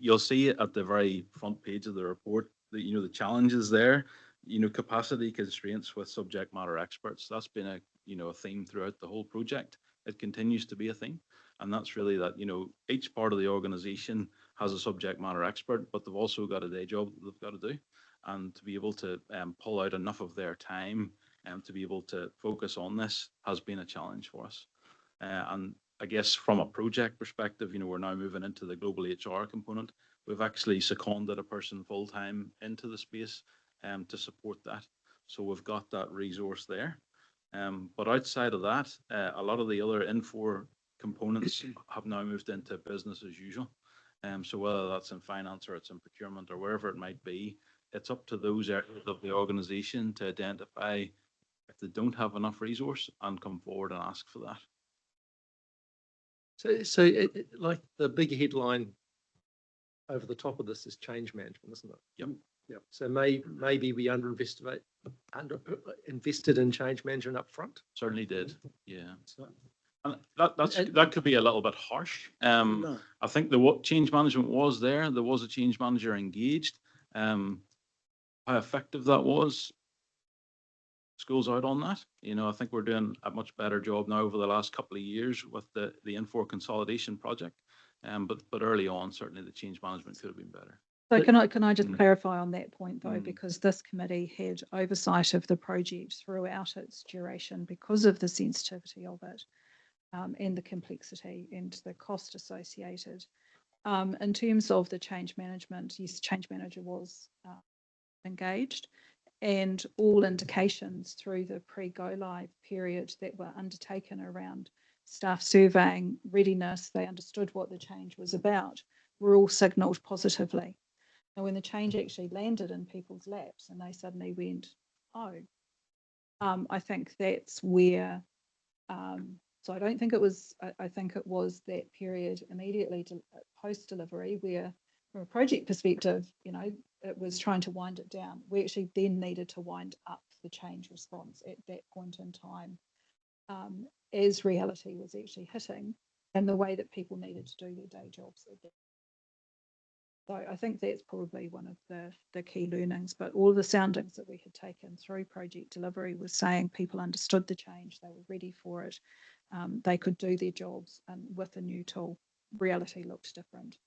You'll see at the very front page of the report that, you know, the challenges there, you know, capacity constraints with subject matter experts. That's been a theme throughout the whole project. It continues to be a theme. And that's really that, you know, each part of the organization has a subject matter expert, but they've also got a day job that they've got to do. And to be able to pull out enough of their time to be able to focus on this has been a challenge for us. And I guess from a project perspective, you know, we're now moving into the global HR component. We've actually seconded a person full-time into the space to support that. So we've got that resource there. But outside of that, a lot of the other Infor components have now moved into business as usual. So whether that's in finance or it's in procurement or wherever it might be, it's up to those areas of the organisation to identify if they don't have enough resource and come forward and ask for that. So like the big headline over the top of this is change management, isn't it? Yep. Yep. So maybe we invested in change management up front. Certainly did. Yeah. So, and that could be a little bit harsh. I think what change management was there. There was a change manager engaged. How effective that was, school's out on that. You know, I think we're doing a much better job now over the last couple of years with the Infor consolidation project. But early on, certainly the change management could have been better. So can I just clarify on that point though, because this committee had oversight of the project throughout its duration because of the sensitivity of it and the complexity and the cost associated. In terms of the change management, yes, change manager was engaged, and all indications through the pre-go live period that were undertaken around staff surveying, readiness, they understood what the change was about, were all signalled positively. And when the change actually landed in people's laps and they suddenly went, oh, I think that's where, so I don't think it was, I think it was that period immediately post-delivery where from a project perspective, you know, it was trying to wind it down. We actually then needed to wind up the change response at that point in time as reality was actually hitting and the way that people needed to do their day jobs. So I think that's probably one of the key learnings, but all of the soundings that we had taken through project delivery was saying people understood the change, they were ready for it, they could do their jobs, and with a new tool, reality looked different.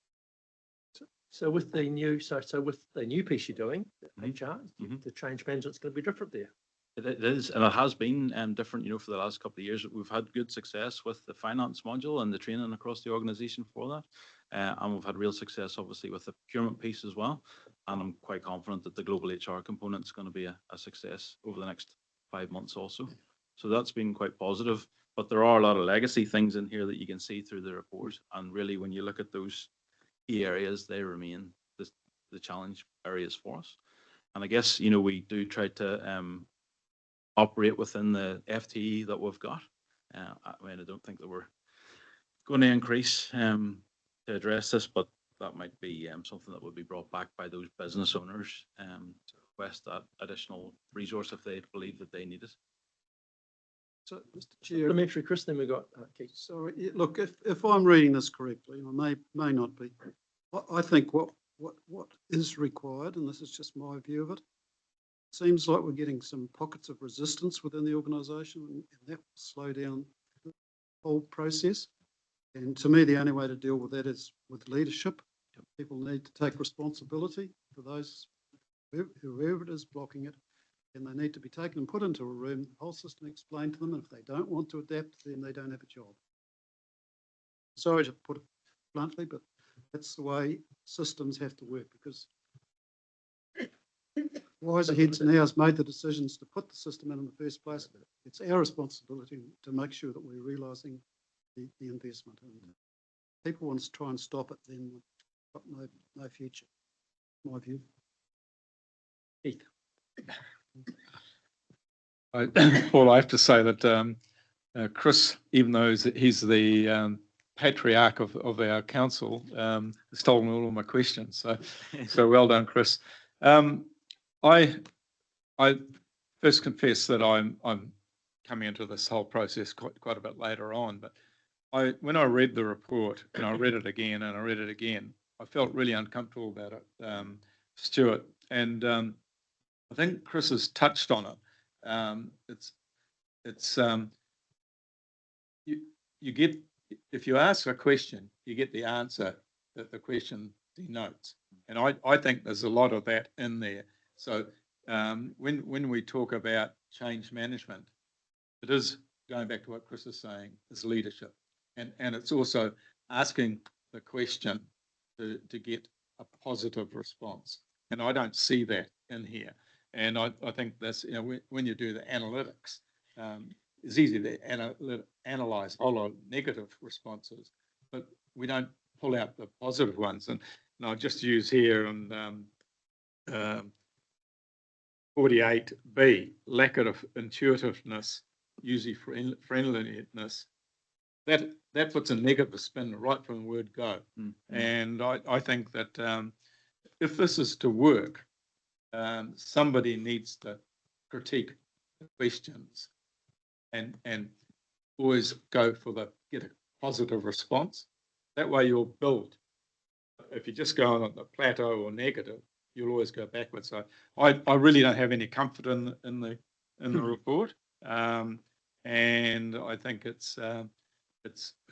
So with the new, with the new piece you're doing, HR, the change management's going to be different there. It is, and it has been different, you know, for the last couple of years. We've had good success with the finance module and the training across the organisation for that. And we've had real success, obviously, with the procurement piece as well. And I'm quite confident that the global HR component is going to be a success over the next 5 months also. So that's been quite positive. But there are a lot of legacy things in here that you can see through the report. And really, when you look at those key areas, they remain the challenge areas for us. And I guess, you know, we do try to operate within the FTE that we've got. I mean, I don't think that we're going to increase to address this, but that might be something that would be brought back by those business owners to request that additional resource if they believe that they need it. So, Mr. Chair, Supplementary, Chris, then we got Keith. So look, if I'm reading this correctly, and I may not be, I think what is required, and this is just my view of it, seems like we're getting some pockets of resistance within the organisation, and that will slow down the whole process. And to me, the only way to deal with that is with leadership. People need to take responsibility for those, whoever it is blocking it, and they need to be taken and put into a room, the whole system explained to them, and if they don't want to adapt, then they don't have a job. Sorry to put it bluntly, but that's the way systems have to work, because wiser heads than ours made the decisions to put the system in the first place. It's our responsibility to make sure that we're realising the investment. And people want to try and stop it, then we've got no future, my view. Keith. Paul, I have to say that Chris, even though he's the patriarch of our council, has stolen all of my questions. So well done, Chris. I first confess that I'm coming into this whole process quite a bit later on, but when I read the report and I read it again and I read it again, I felt really uncomfortable about it, Stuart. And I think Chris has touched on it. You get, if you ask a question, you get the answer that the question denotes, and I think there's a lot of that in there. So when we talk about change management, it is going back to what Chris is saying, is leadership, and it's also asking the question to get a positive response, and I don't see that in here. And I think that's, you know, when you do the analytics, it's easy to analyze a lot of negative responses, but we don't pull out the positive ones. And I'll just use here on 48B, lack of intuitiveness, user-friendliness. That puts a negative spin right from the word go. Mm-hmm. And I think that if this is to work, somebody needs to critique the questions and always go for get a positive response. That way you'll build. If you just go on the plateau or negative, you'll always go backwards. So I really don't have any comfort in the report, and I think it's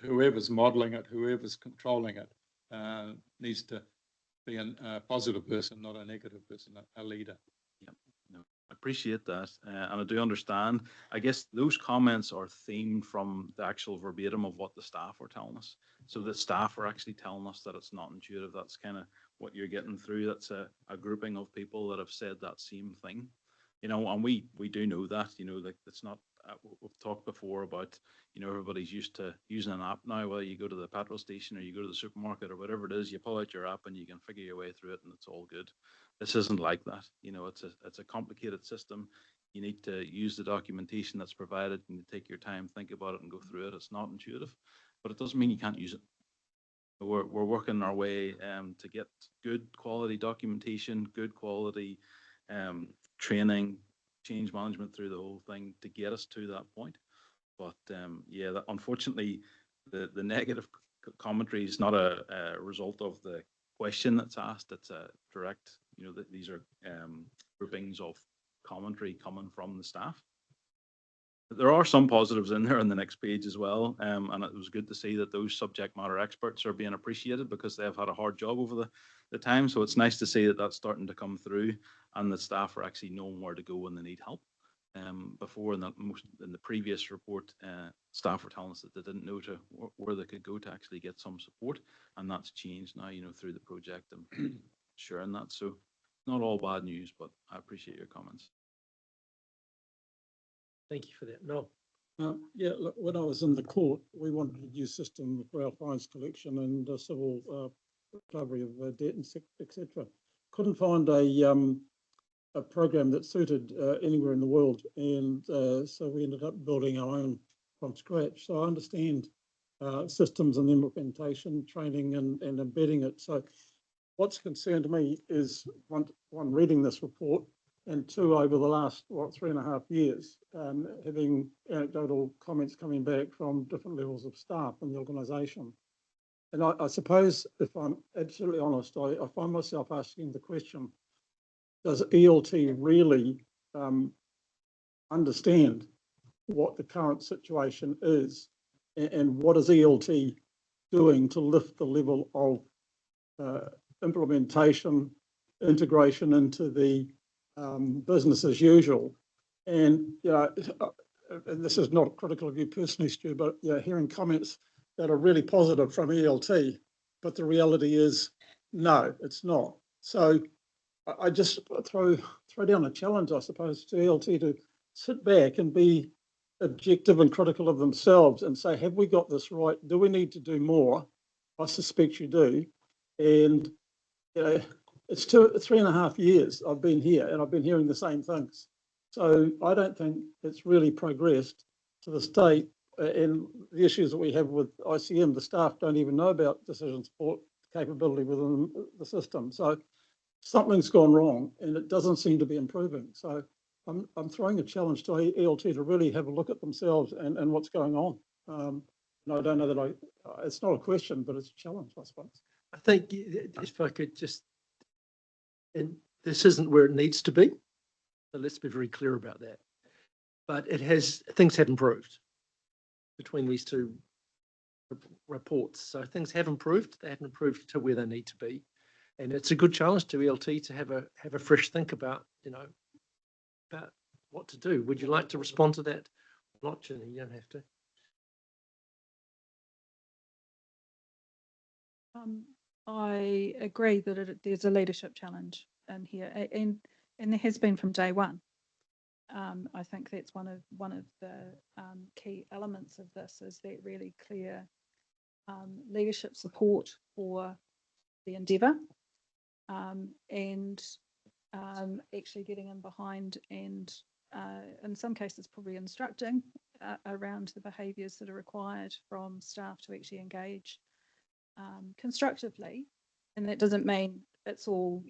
whoever's modelling it, whoever's controlling it, needs to be a positive person, not a negative person, a leader. Yeah, no, I appreciate that, and I do understand. I guess those comments are themed from the actual verbatim of what the staff are telling us. So the staff are actually telling us that it's not intuitive. That's kind of what you're getting through. That's a grouping of people that have said that same thing, you know, and we do know that, you know, like it's not, we've talked before about, you know, everybody's used to using an app now, whether you go to the petrol station or you go to the supermarket or whatever it is, you pull out your app and you can figure your way through it and it's all good. This isn't like that. You know, it's a complicated system. You need to use the documentation that's provided and you take your time, think about it and go through it. It's not intuitive, but it doesn't mean you can't use it. We're working our way to get good quality documentation, good quality training, change management through the whole thing to get us to that point. But yeah, unfortunately, the negative commentary is not a result of the question that's asked. It's a direct, you know, these are groupings of commentary coming from the staff. There are some positives in there on the next page as well, and it was good to see that those subject matter experts are being appreciated because they've had a hard job over the time. So it's nice to see that that's starting to come through and the staff are actually knowing where to go when they need help. Before in the previous report, staff were telling us that they didn't know where they could go to actually get some support, and that's changed now, you know, through the project and sharing that. So not all bad news, but I appreciate your comments. Thank you for that. No. Yeah, look, when I was in the court, we wanted a new system for our fines collection and civil recovery of debt and etc. Couldn't find a program that suited anywhere in the world, and so we ended up building our own from scratch. So I understand systems and implementation, training and embedding it. So what's concerned me is one, reading this report, and two, over the last, 3.5 years, having anecdotal comments coming back from different levels of staff in the organisation. And I suppose, if I'm absolutely honest, I find myself asking the question, does ELT really understand what the current situation is, and what is ELT doing to lift the level of implementation, integration into the business as usual. And, and this is not critical of you personally, Stu, but hearing comments that are really positive from ELT, but the reality is, no, it's not. So I just throw down a challenge, I suppose, to ELT to sit back and be objective and critical of themselves and say, have we got this right? Do we need to do more? I suspect you do. And it's 3.5 years I've been here and I've been hearing the same things. So I don't think it's really progressed to the state, and the issues that we have with ICM, the staff don't even know about decision support capability within the system. So something's gone wrong and it doesn't seem to be improving. So I'm throwing a challenge to ELT to really have a look at themselves and what's going on. And I don't know that it's not a question, but it's a challenge, I suppose. I think if I could just, and this isn't where it needs to be, so let's be very clear about that. But things have improved between these two reports. So things have improved. They haven't improved to where they need to be. And it's a good challenge to ELT to have a fresh think about, about what to do. Would you like to respond to that? Not, Ginny, you don't have to. I agree that there's a leadership challenge in here, and there has been from day one. I think that's one of the key elements of this is that really clear leadership support for the endeavour, and actually getting in behind and in some cases probably instructing around the behaviours that are required from staff to actually engage constructively. And that doesn't mean it's all,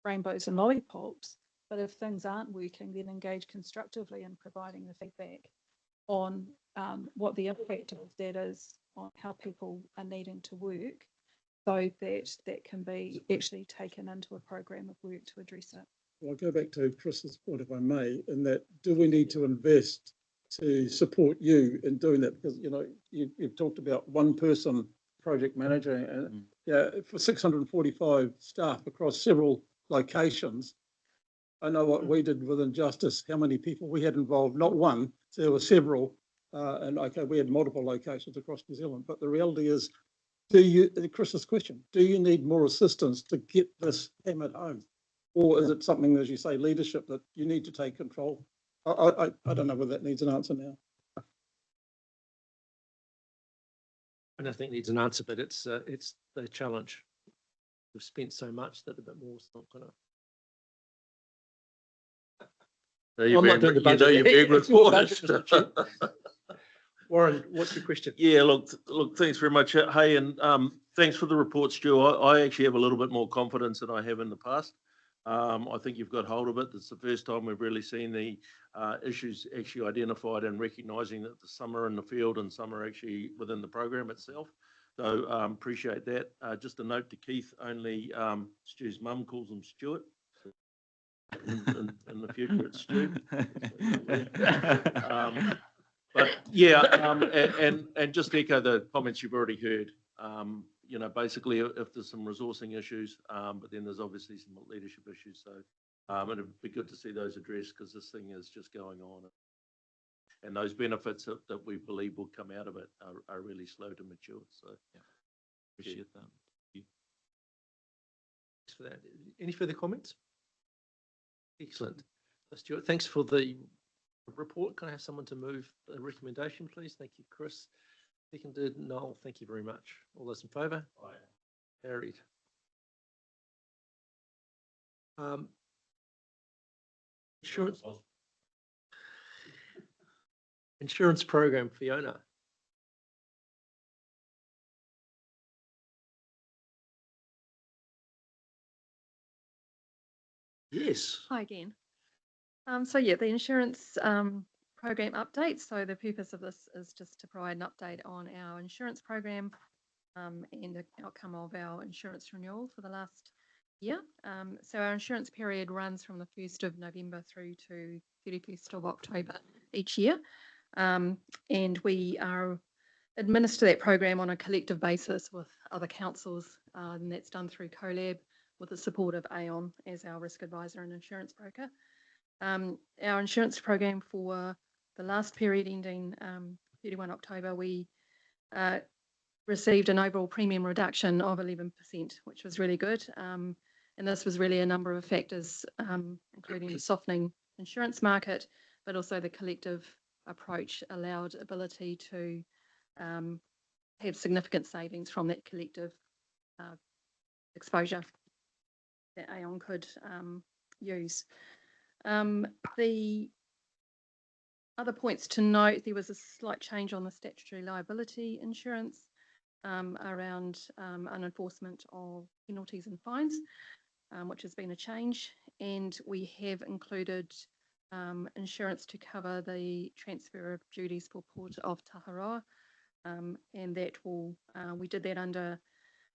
rainbows and lollipops, but if things aren't working, then engage constructively in providing the feedback on what the impact of that is on how people are needing to work, so that can be actually taken into a program of work to address it. Well, I'll go back to Chris's point, if I may, in that do we need to invest to support you in doing that? Because, you've talked about one person project manager and for 645 staff across several locations. I know what we did within Justice, how many people we had involved, not one, so there were several, and okay, we had multiple locations across New Zealand, but the reality is, Chris's question, do you need more assistance to get this hammered home? Or is it something, as you say, leadership that you need to take control? I don't know whether that needs an answer now. I don't think it needs an answer, but it's the challenge. We've spent so much that a bit more is not going to. I'm not doing the budget. You're being reported. Warren, what's your question? Yeah, look, thanks very much. Hey, and thanks for the report, Stu. I actually have a little bit more confidence than I have in the past. I think you've got hold of it. It's the first time we've really seen the issues actually identified and recognising that some are in the field and some are actually within the program itself. So appreciate that. Just a note to Keith, only Stu's mum calls him Stuart. In the future, it's Stu. But yeah, and just echo the comments you've already heard. Basically, if there's some resourcing issues, but then there's obviously some leadership issues. So it'd be good to see those addressed because this thing is just going on. And those benefits that we believe will come out of it are really slow to mature. So yeah, appreciate that. Thanks for that. Any further comments? Excellent. Stuart, thanks for the report. Can I have someone to move the recommendation, please? Thank you, Chris. Seconded. Noel, thank you very much. All those in favour? Aye. Carried. Insurance program, Fiona. Yes. Hi again. The insurance program update. So the purpose of this is just to provide an update on our insurance program and the outcome of our insurance renewal for the last year. So our insurance period runs from the 1st of November through to 31st of October each year. And we are administer that program on a collective basis with other councils, and that's done through CoLab with the support of Aon as our risk advisor and insurance broker. Our insurance program for the last period ending 31 October, we received an overall premium reduction of 11%, which was really good. And this was really a number of factors, including the softening insurance market, but also the collective approach allowed ability to have significant savings from that collective exposure that Aon could use. The other points to note, there was a slight change on the statutory liability insurance around unenforcement of penalties and fines, which has been a change. And we have included insurance to cover the transfer of duties for Port of Taharoa. And that will, we did that under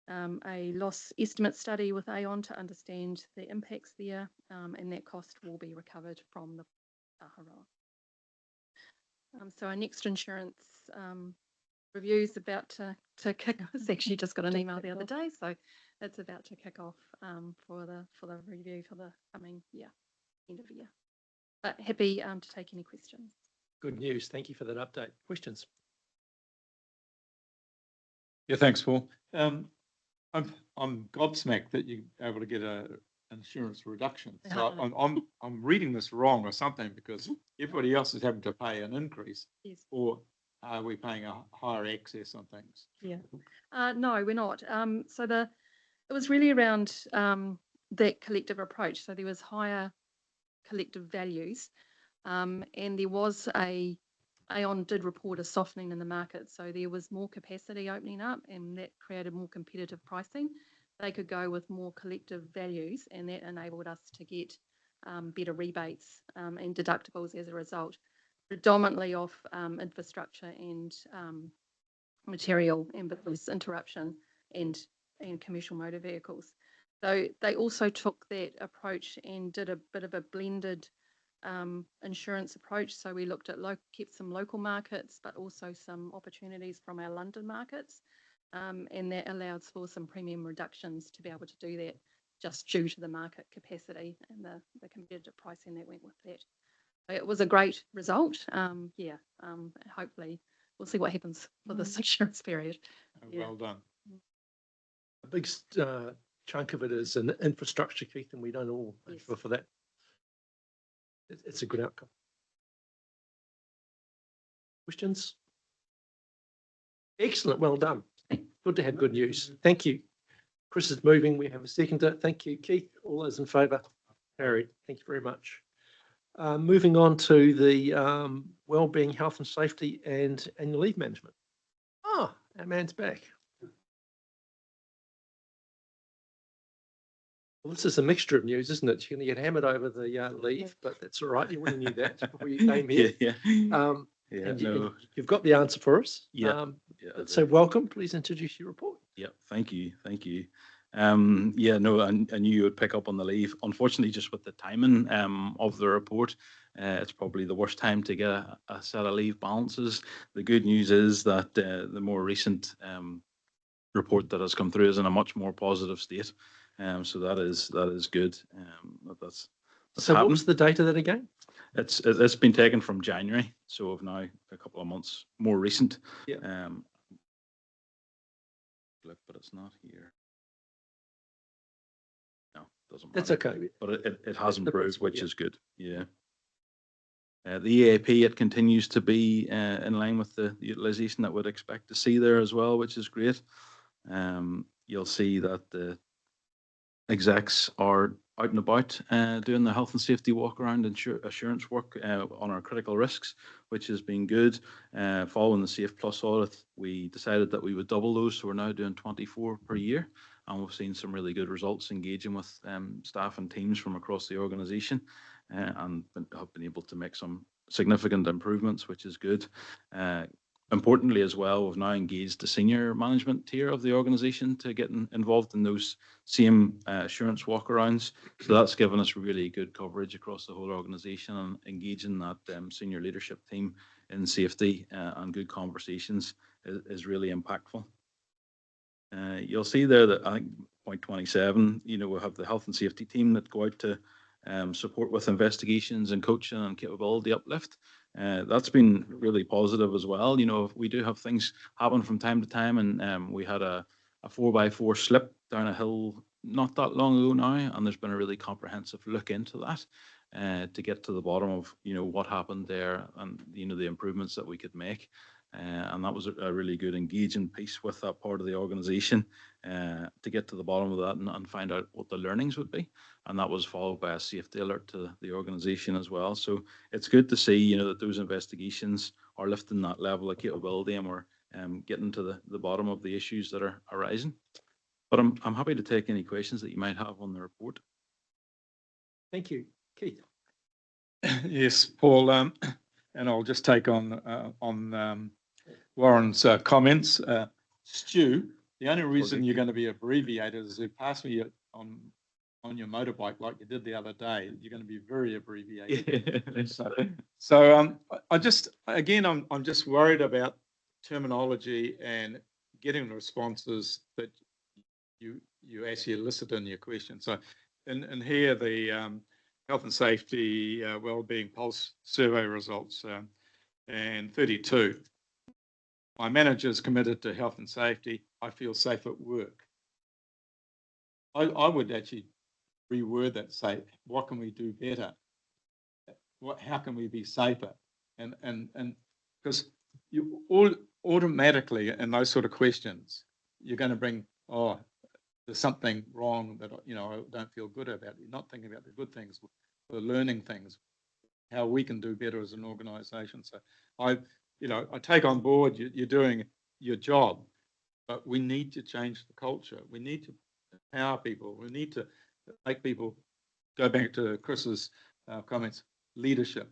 a loss estimate study with Aon to understand the impacts there, and that cost will be recovered from the Taharoa. So our next insurance review is about to kick off. It's actually just got an email the other day, so it's about to kick off for the review for the coming year, end of the year. But happy to take any questions. Good news. Thank you for that update. Questions? Yeah, thanks, Paul. I'm gobsmacked that you're able to get a insurance reduction. So I'm reading this wrong or something, because everybody else is having to pay an increase. Yes. Or are we paying a higher excess on things? Yeah. No, we're not. So it was really around that collective approach. So there was higher collective values, and there was Aon did report a softening in the market. So there was more capacity opening up, and that created more competitive pricing. They could go with more collective values, and that enabled us to get better rebates and deductibles as a result, predominantly off infrastructure and material and business interruption and commercial motor vehicles. So they also took that approach and did a bit of a blended insurance approach. So we looked at kept some local markets, but also some opportunities from our London markets. And that allowed for some premium reductions to be able to do that, just due to the market capacity and the competitive pricing that went with that. So it was a great result. Hopefully we'll see what happens for this insurance period. Well done. A big chunk of it is an infrastructure, Keith, and we don't all insure for that. It's a good outcome. Questions? Excellent. Well done. Good to have good news. Thank you. Chris is moving. We have a seconder. Thank you, Keith. All those in favour? Carried. Thank you very much. Moving on to the Wellbeing, Health and Safety and Annual Leave Management. Ah, our man's back. Well, this is a mixture of news, isn't it? You're going to get hammered over the leave, but that's all right. You already knew that before you came here. And you've got the answer for us. So welcome. Please introduce your report. Yeah, thank you. I knew you would pick up on the leave. Unfortunately, just with the timing of the report, it's probably the worst time to get a set of leave balances. The good news is that the more recent report that has come through is in a much more positive state. So that is good. So what was the date of that again? It's been taken from January, so of now a couple of months more recent. Look, but it's not here. No, doesn't matter. That's okay. But it has improved, which is good. Yeah. The EAP, it continues to be in line with the utilisation that we'd expect to see there as well, which is great. You'll see that the execs are out and about doing the health and safety walk around and assurance work on our critical risks, which has been good. Following the Safe Plus audit, we decided that we would double those, so we're now doing 24 per year, and we've seen some really good results engaging with staff and teams from across the organisation, and have been able to make some significant improvements, which is good. importantly as well, we've now engaged the senior management tier of the organisation to get involved in those same assurance walkarounds. So that's given us really good coverage across the whole organisation, and engaging that senior leadership team in safety and good conversations is really impactful. You'll see there that I think point 27, we'll have the health and safety team that go out to support with investigations and coaching and capability uplift. That's been really positive as well. We do have things happen from time to time, and we had a 4x4 slip down a hill not that long ago now, and there's been a really comprehensive look into that to get to the bottom of what happened there, and the improvements that we could make. And that was a really good engaging piece with that part of the organisation to get to the bottom of that and find out what the learnings would be. And that was followed by a safety alert to the organisation as well. So it's good to see, that those investigations are lifting that level of capability, and we're getting to the bottom of the issues that are arising. But I'm happy to take any questions that you might have on the report. Thank you. Keith? Yes, Paul, and I'll just take on Warren's comments. Stu, the only reason you're going to be abbreviated is if you pass me on your motorbike like you did the other day, you're going to be very abbreviated. So I'm just worried about terminology and getting the responses that you actually elicit in your question. So in here, the health and safety, wellbeing pulse survey results, and 32. My manager is committed to health and safety. I feel safe at work. I would actually reword that, say, what can we do better? How can we be safer? And because you all automatically in those sort of questions, you're going to bring, there's something wrong that I don't feel good about. You're not thinking about the good things, the learning things, how we can do better as an organisation. So I take on board you're doing your job, but we need to change the culture. We need to empower people. We need to make people go back to Chris's comments, leadership,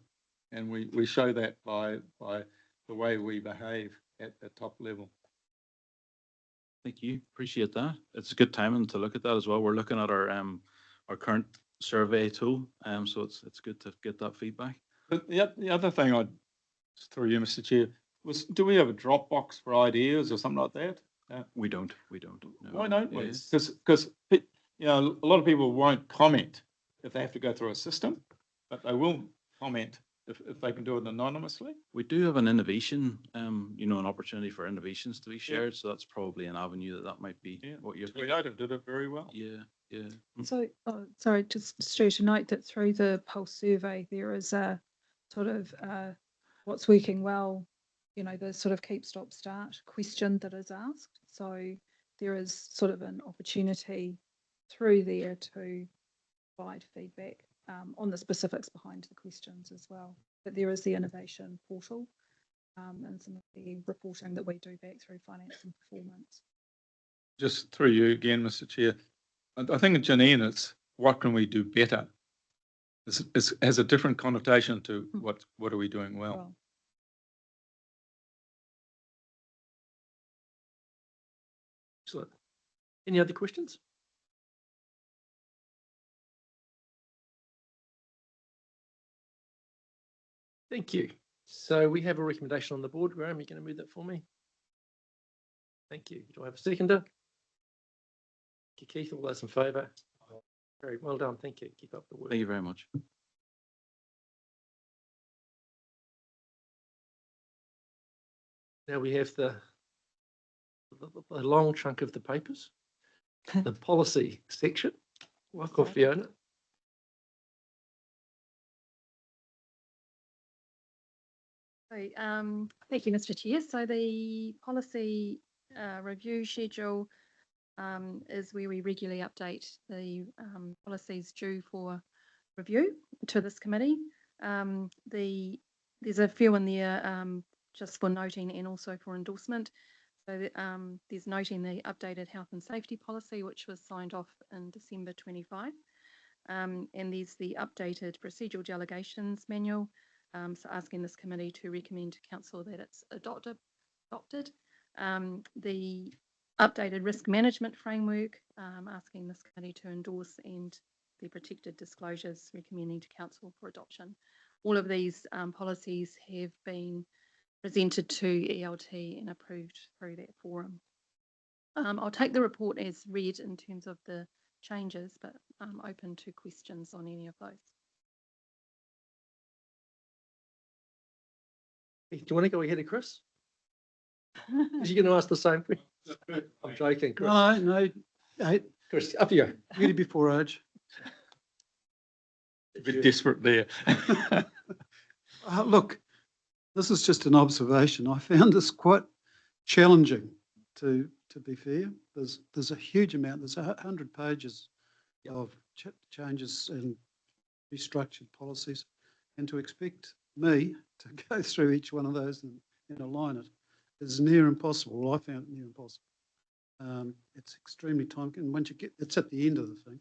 and we show that by the way we behave at the top level. Thank you. Appreciate that. It's a good timing to look at that as well. We're looking at our current survey tool, so it's good to get that feedback. But the other thing I'd through you, Mr. Chair, was do we have a Dropbox for ideas or something like that? We don't. No. Why don't we? Because a lot of people won't comment if they have to go through a system, but they will comment if they can do it anonymously. We do have an innovation, an opportunity for innovations to be shared. Yeah. So that's probably an avenue that might be what you're. Creative did it very well. Yeah. So, sorry, just to note that through the Pulse survey, there is a sort of what's working well, the sort of keep, stop, start question that is asked. So there is sort of an opportunity through there to provide feedback on the specifics behind the questions as well. But there is the innovation portal and some of the reporting that we do back through finance and performance. Just through you again, Mr. Chair. I think in Janine, it's what can we do better? It has a different connotation to what are we doing well. Excellent. Any other questions? Thank you. So we have a recommendation on the board. Graham, you're going to move that for me? Thank you. Do I have a seconder? Keith, all those in favour? Very well done. Thank you. Keep up the work. Thank you very much. Now we have the long chunk of the papers, the policy section. Welcome, Fiona. So, thank you, Mr. Chair. So the policy review schedule is where we regularly update the policies due for review to this committee. There's a few in there just for noting and also for endorsement. So there's noting the updated health and safety policy, which was signed off in December 25. And there's the updated procedural delegations manual. So asking this committee to recommend to council that it's adopted adopted. The updated risk management framework, asking this committee to endorse, and the protected disclosures recommending to council for adoption. All of these policies have been presented to ELT and approved through that forum. I'll take the report as read in terms of the changes, but I'm open to questions on any of those. Do you want to go ahead, Chris? Is you going to ask the same thing? I'm joking, Chris. No, hey, Chris, up you go. beauty before age. A bit desperate there. Look, this is just an observation. I found this quite challenging, to be fair. There's a huge amount. There's 100 pages of changes and restructured policies, and to expect me to go through each one of those and align it is near impossible. Well, I found it near impossible. It's extremely time, and once you get, it's at the end of the thing.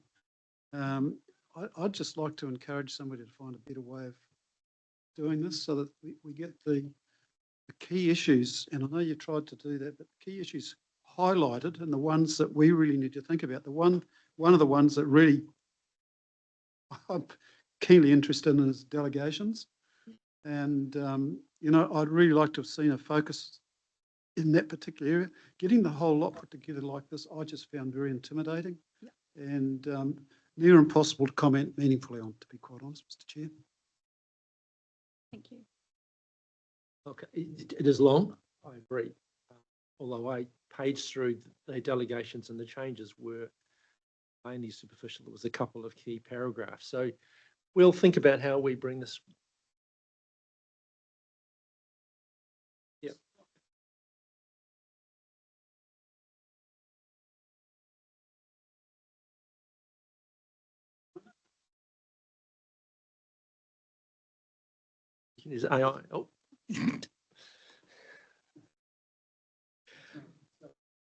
I'd just like to encourage somebody to find a better way of doing this so that we get the key issues, and I know you tried to do that, but the key issues highlighted and the ones that we really need to think about. One of the ones that really I'm keenly interested in is delegations. And, you know, I'd really like to have seen a focus in that particular area. Getting the whole lot put together like this, I just found very intimidating and near impossible to comment meaningfully on, to be quite honest, Mr. Chair. Thank you. Okay, it is long, I agree. Although I paged through the delegations and the changes were mainly superficial. There was a couple of key paragraphs. So we'll think about how we bring this. Yeah. Is AI? Oh.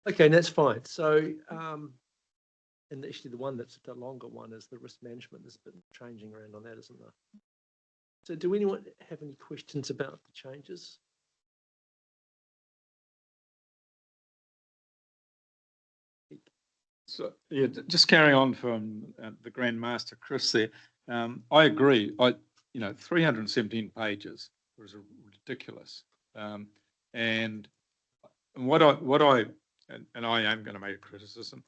Okay, that's fine. So, and actually the one that's the longer one is the risk management. There's been changing around on that, isn't there? So do anyone have any questions about the changes? So, yeah, just carrying on from the Grand Master Chris there. I agree. 317 pages was ridiculous. And what I am going to make a criticism.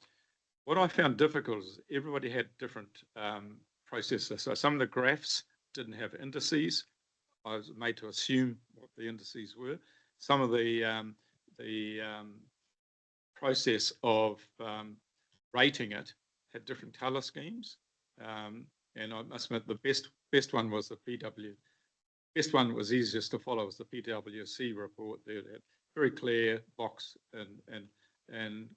What I found difficult is everybody had different processes. So some of the graphs didn't have indices. I was made to assume what the indices were. Some of the process of rating it had different colour schemes. And I must admit the best one was the PW. Best one was easiest to follow was the PwC report. They had very clear box and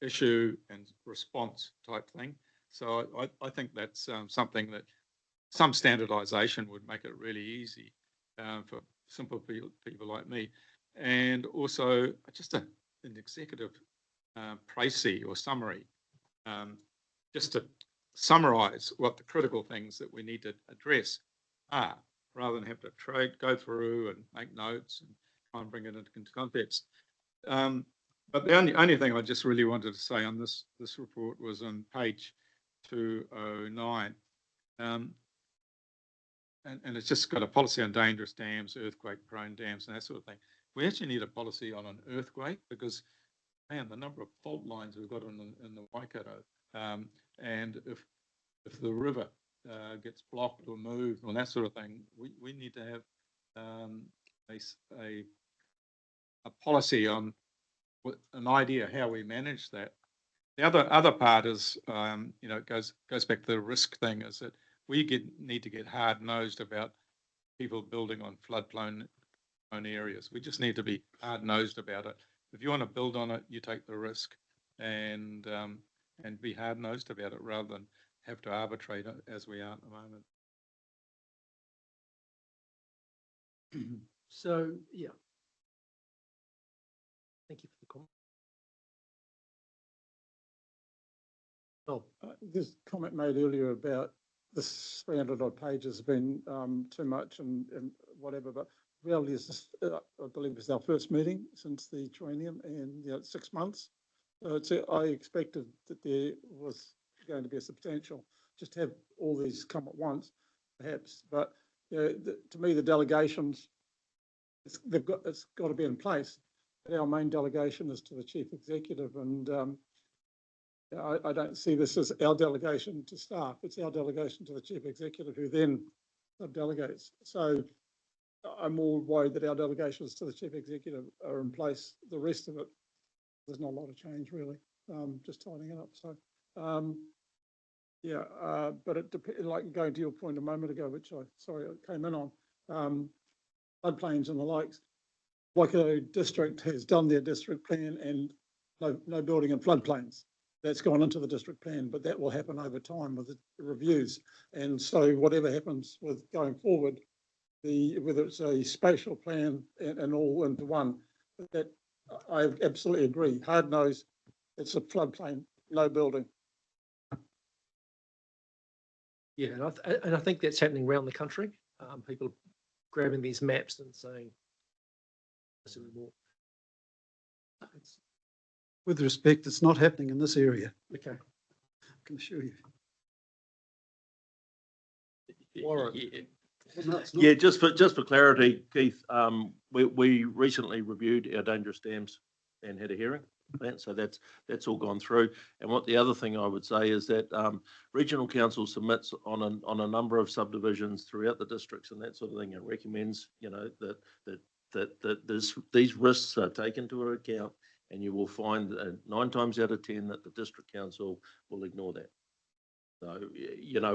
issue and response type thing. So I think that's something that some standardisation would make it really easy for simple people like me. And also just an executive précis or summary, just to summarise what the critical things that we need to address are, rather than have to go through and make notes and try and bring it into context. But the only thing I just really wanted to say on this report was on page 209. And it's just got a policy on dangerous dams, earthquake-prone dams, and that sort of thing. We actually need a policy on an earthquake because, man, the number of fault lines we've got in the Waikato, and if the river gets blocked or moved or that sort of thing, we need to have a policy on an idea how we manage that. The other part is, it goes back to the risk thing, is that we need to get hard-nosed about people building on flood-prone areas. We just need to be hard-nosed about it. If you want to build on it, you take the risk and be hard-nosed about it rather than have to arbitrate it as we are at the moment. So, yeah. Thank you for the comment. Oh, This comment made earlier about this 300 odd pages has been too much and whatever, but reality is, I believe it's our first meeting since the triennium, and 6 months. So I expected that there was going to be a substantial, just have all these come at once, perhaps. But to me, the delegations, it's got to be in place. But our main delegation is to the chief executive, and I don't see this as our delegation to staff. It's our delegation to the chief executive, who then delegates. So I'm more worried that our delegations to the chief executive are in place. The rest of it, there's not a lot of change really. Just tidying it up. So but it depends. Like going to your point a moment ago, which I came in on, floodplains and the likes. Waikato district has done their district plan, and no building in floodplains. That's gone into the district plan, but that will happen over time with the reviews. And so whatever happens with going forward, whether it's a spatial plan and all into one, that I absolutely agree. Hard nose, it's a floodplain, no building. Yeah, and I think that's happening around the country. People grabbing these maps and saying, "This anymore." With respect, it's not happening in this area. Okay. I can assure you. Warren. Yeah, just for clarity, Keith, we recently reviewed our dangerous dams and had a hearing. So that's all gone through. And what the other thing I would say is that regional council submits on a number of subdivisions throughout the districts and that sort of thing, and recommends that these risks are taken into account, and you will find 9 times out of 10 that the district council will ignore that. So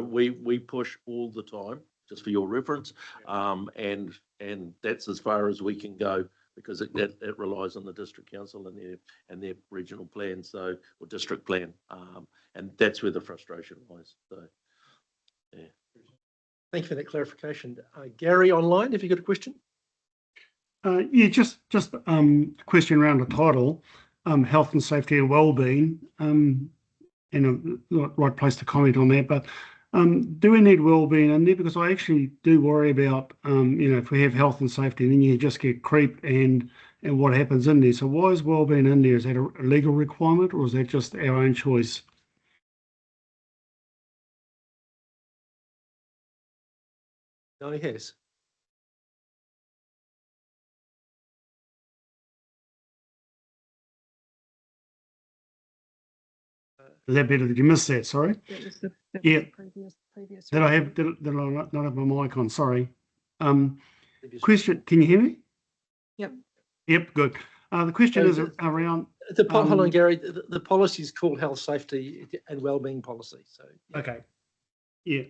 we push all the time, just for your reference, and that's as far as we can go, because it relies on the district council and their regional plan, or district plan, and that's where the frustration lies. So, yeah. Thank you for that clarification. Gary, online, have you got a question? Yeah, just a question around the title, health and safety and wellbeing. And the right place to comment on that, but do we need wellbeing in there? Because I actually do worry about, if we have health and safety, then you just get creep and what happens in there. So why is wellbeing in there? Is that a legal requirement, or is that just our own choice? No, he has. Is that better? Did you miss that? Sorry. That was the previous. Did I not have my mic on? Sorry. Question. Can you hear me? Yep. Yep. Good. The question is around. Hold on, Gary. The policy is called health, safety, and wellbeing policy. So. Yeah. Okay. Yeah.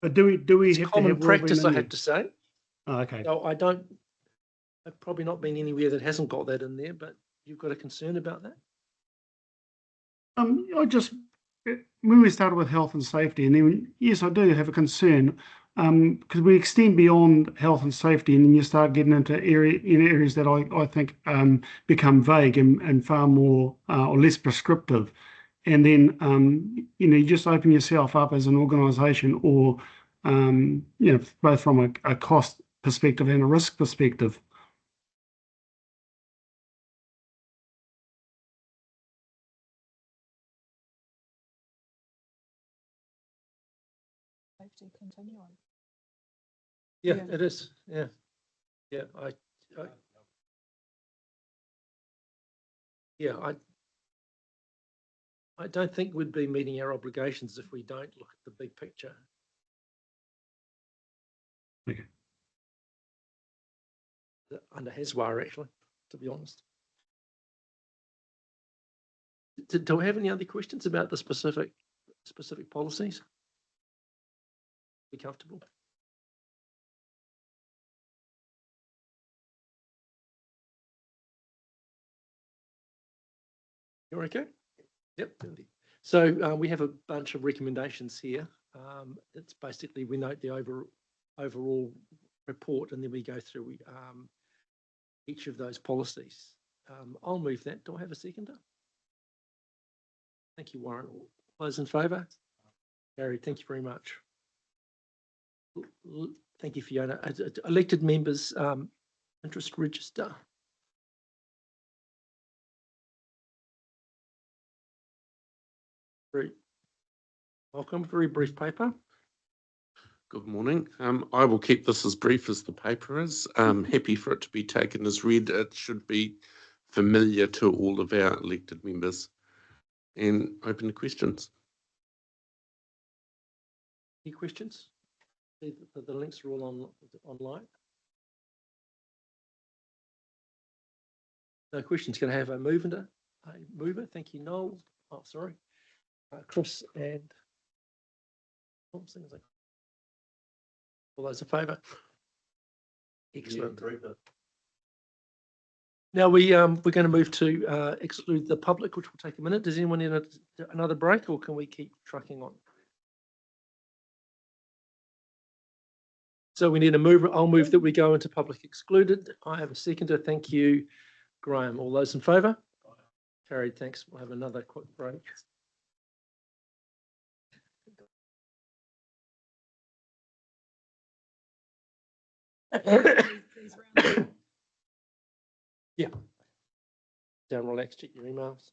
But do we it's have common to have practice? I have have to say. Oh, okay. No, I don't. I've probably not been anywhere that hasn't got that in there. But you've got a concern about that? When we started with health and safety, and then yes, I do have a concern because we extend beyond health and safety, and then you start getting into areas that I think become vague and far more or less prescriptive, and then you just open yourself up as an organisation, or both from a cost perspective and a risk perspective. Safety continuum. Yeah, it is. Yeah. I don't think we'd be meeting our obligations if we don't look at the big picture. Okay. Under Haswar, actually, to be honest. Do we have any other questions about the specific policies? Be comfortable. You're okay? Yep. So we have a bunch of recommendations here. It's basically, we note the overall report, and then we go through each of those policies. I'll move that. Do I have a seconder? Thank you, Warren. All those in favour? Gary, thank you very much. Thank you, Fiona. Elected members, interest register. Welcome, very brief paper. Good morning. I will keep this as brief as the paper is. Happy for it to be taken as read. It should be familiar to all of our elected members. And open to questions. Any questions? The links are all online. No questions. Can I have a mover? Thank you, Noel. Oh, sorry. Chris and all those in favour? Excellent. Now we're going to move to exclude the public, which will take a minute. Does anyone need another break, or can we keep trucking on? So we need a mover. I'll move that we go into public excluded. I have a seconder. Thank you, Graham. All those in favour? Carried. Thanks. We'll have another quick break. Yeah. Down, relax, check your emails.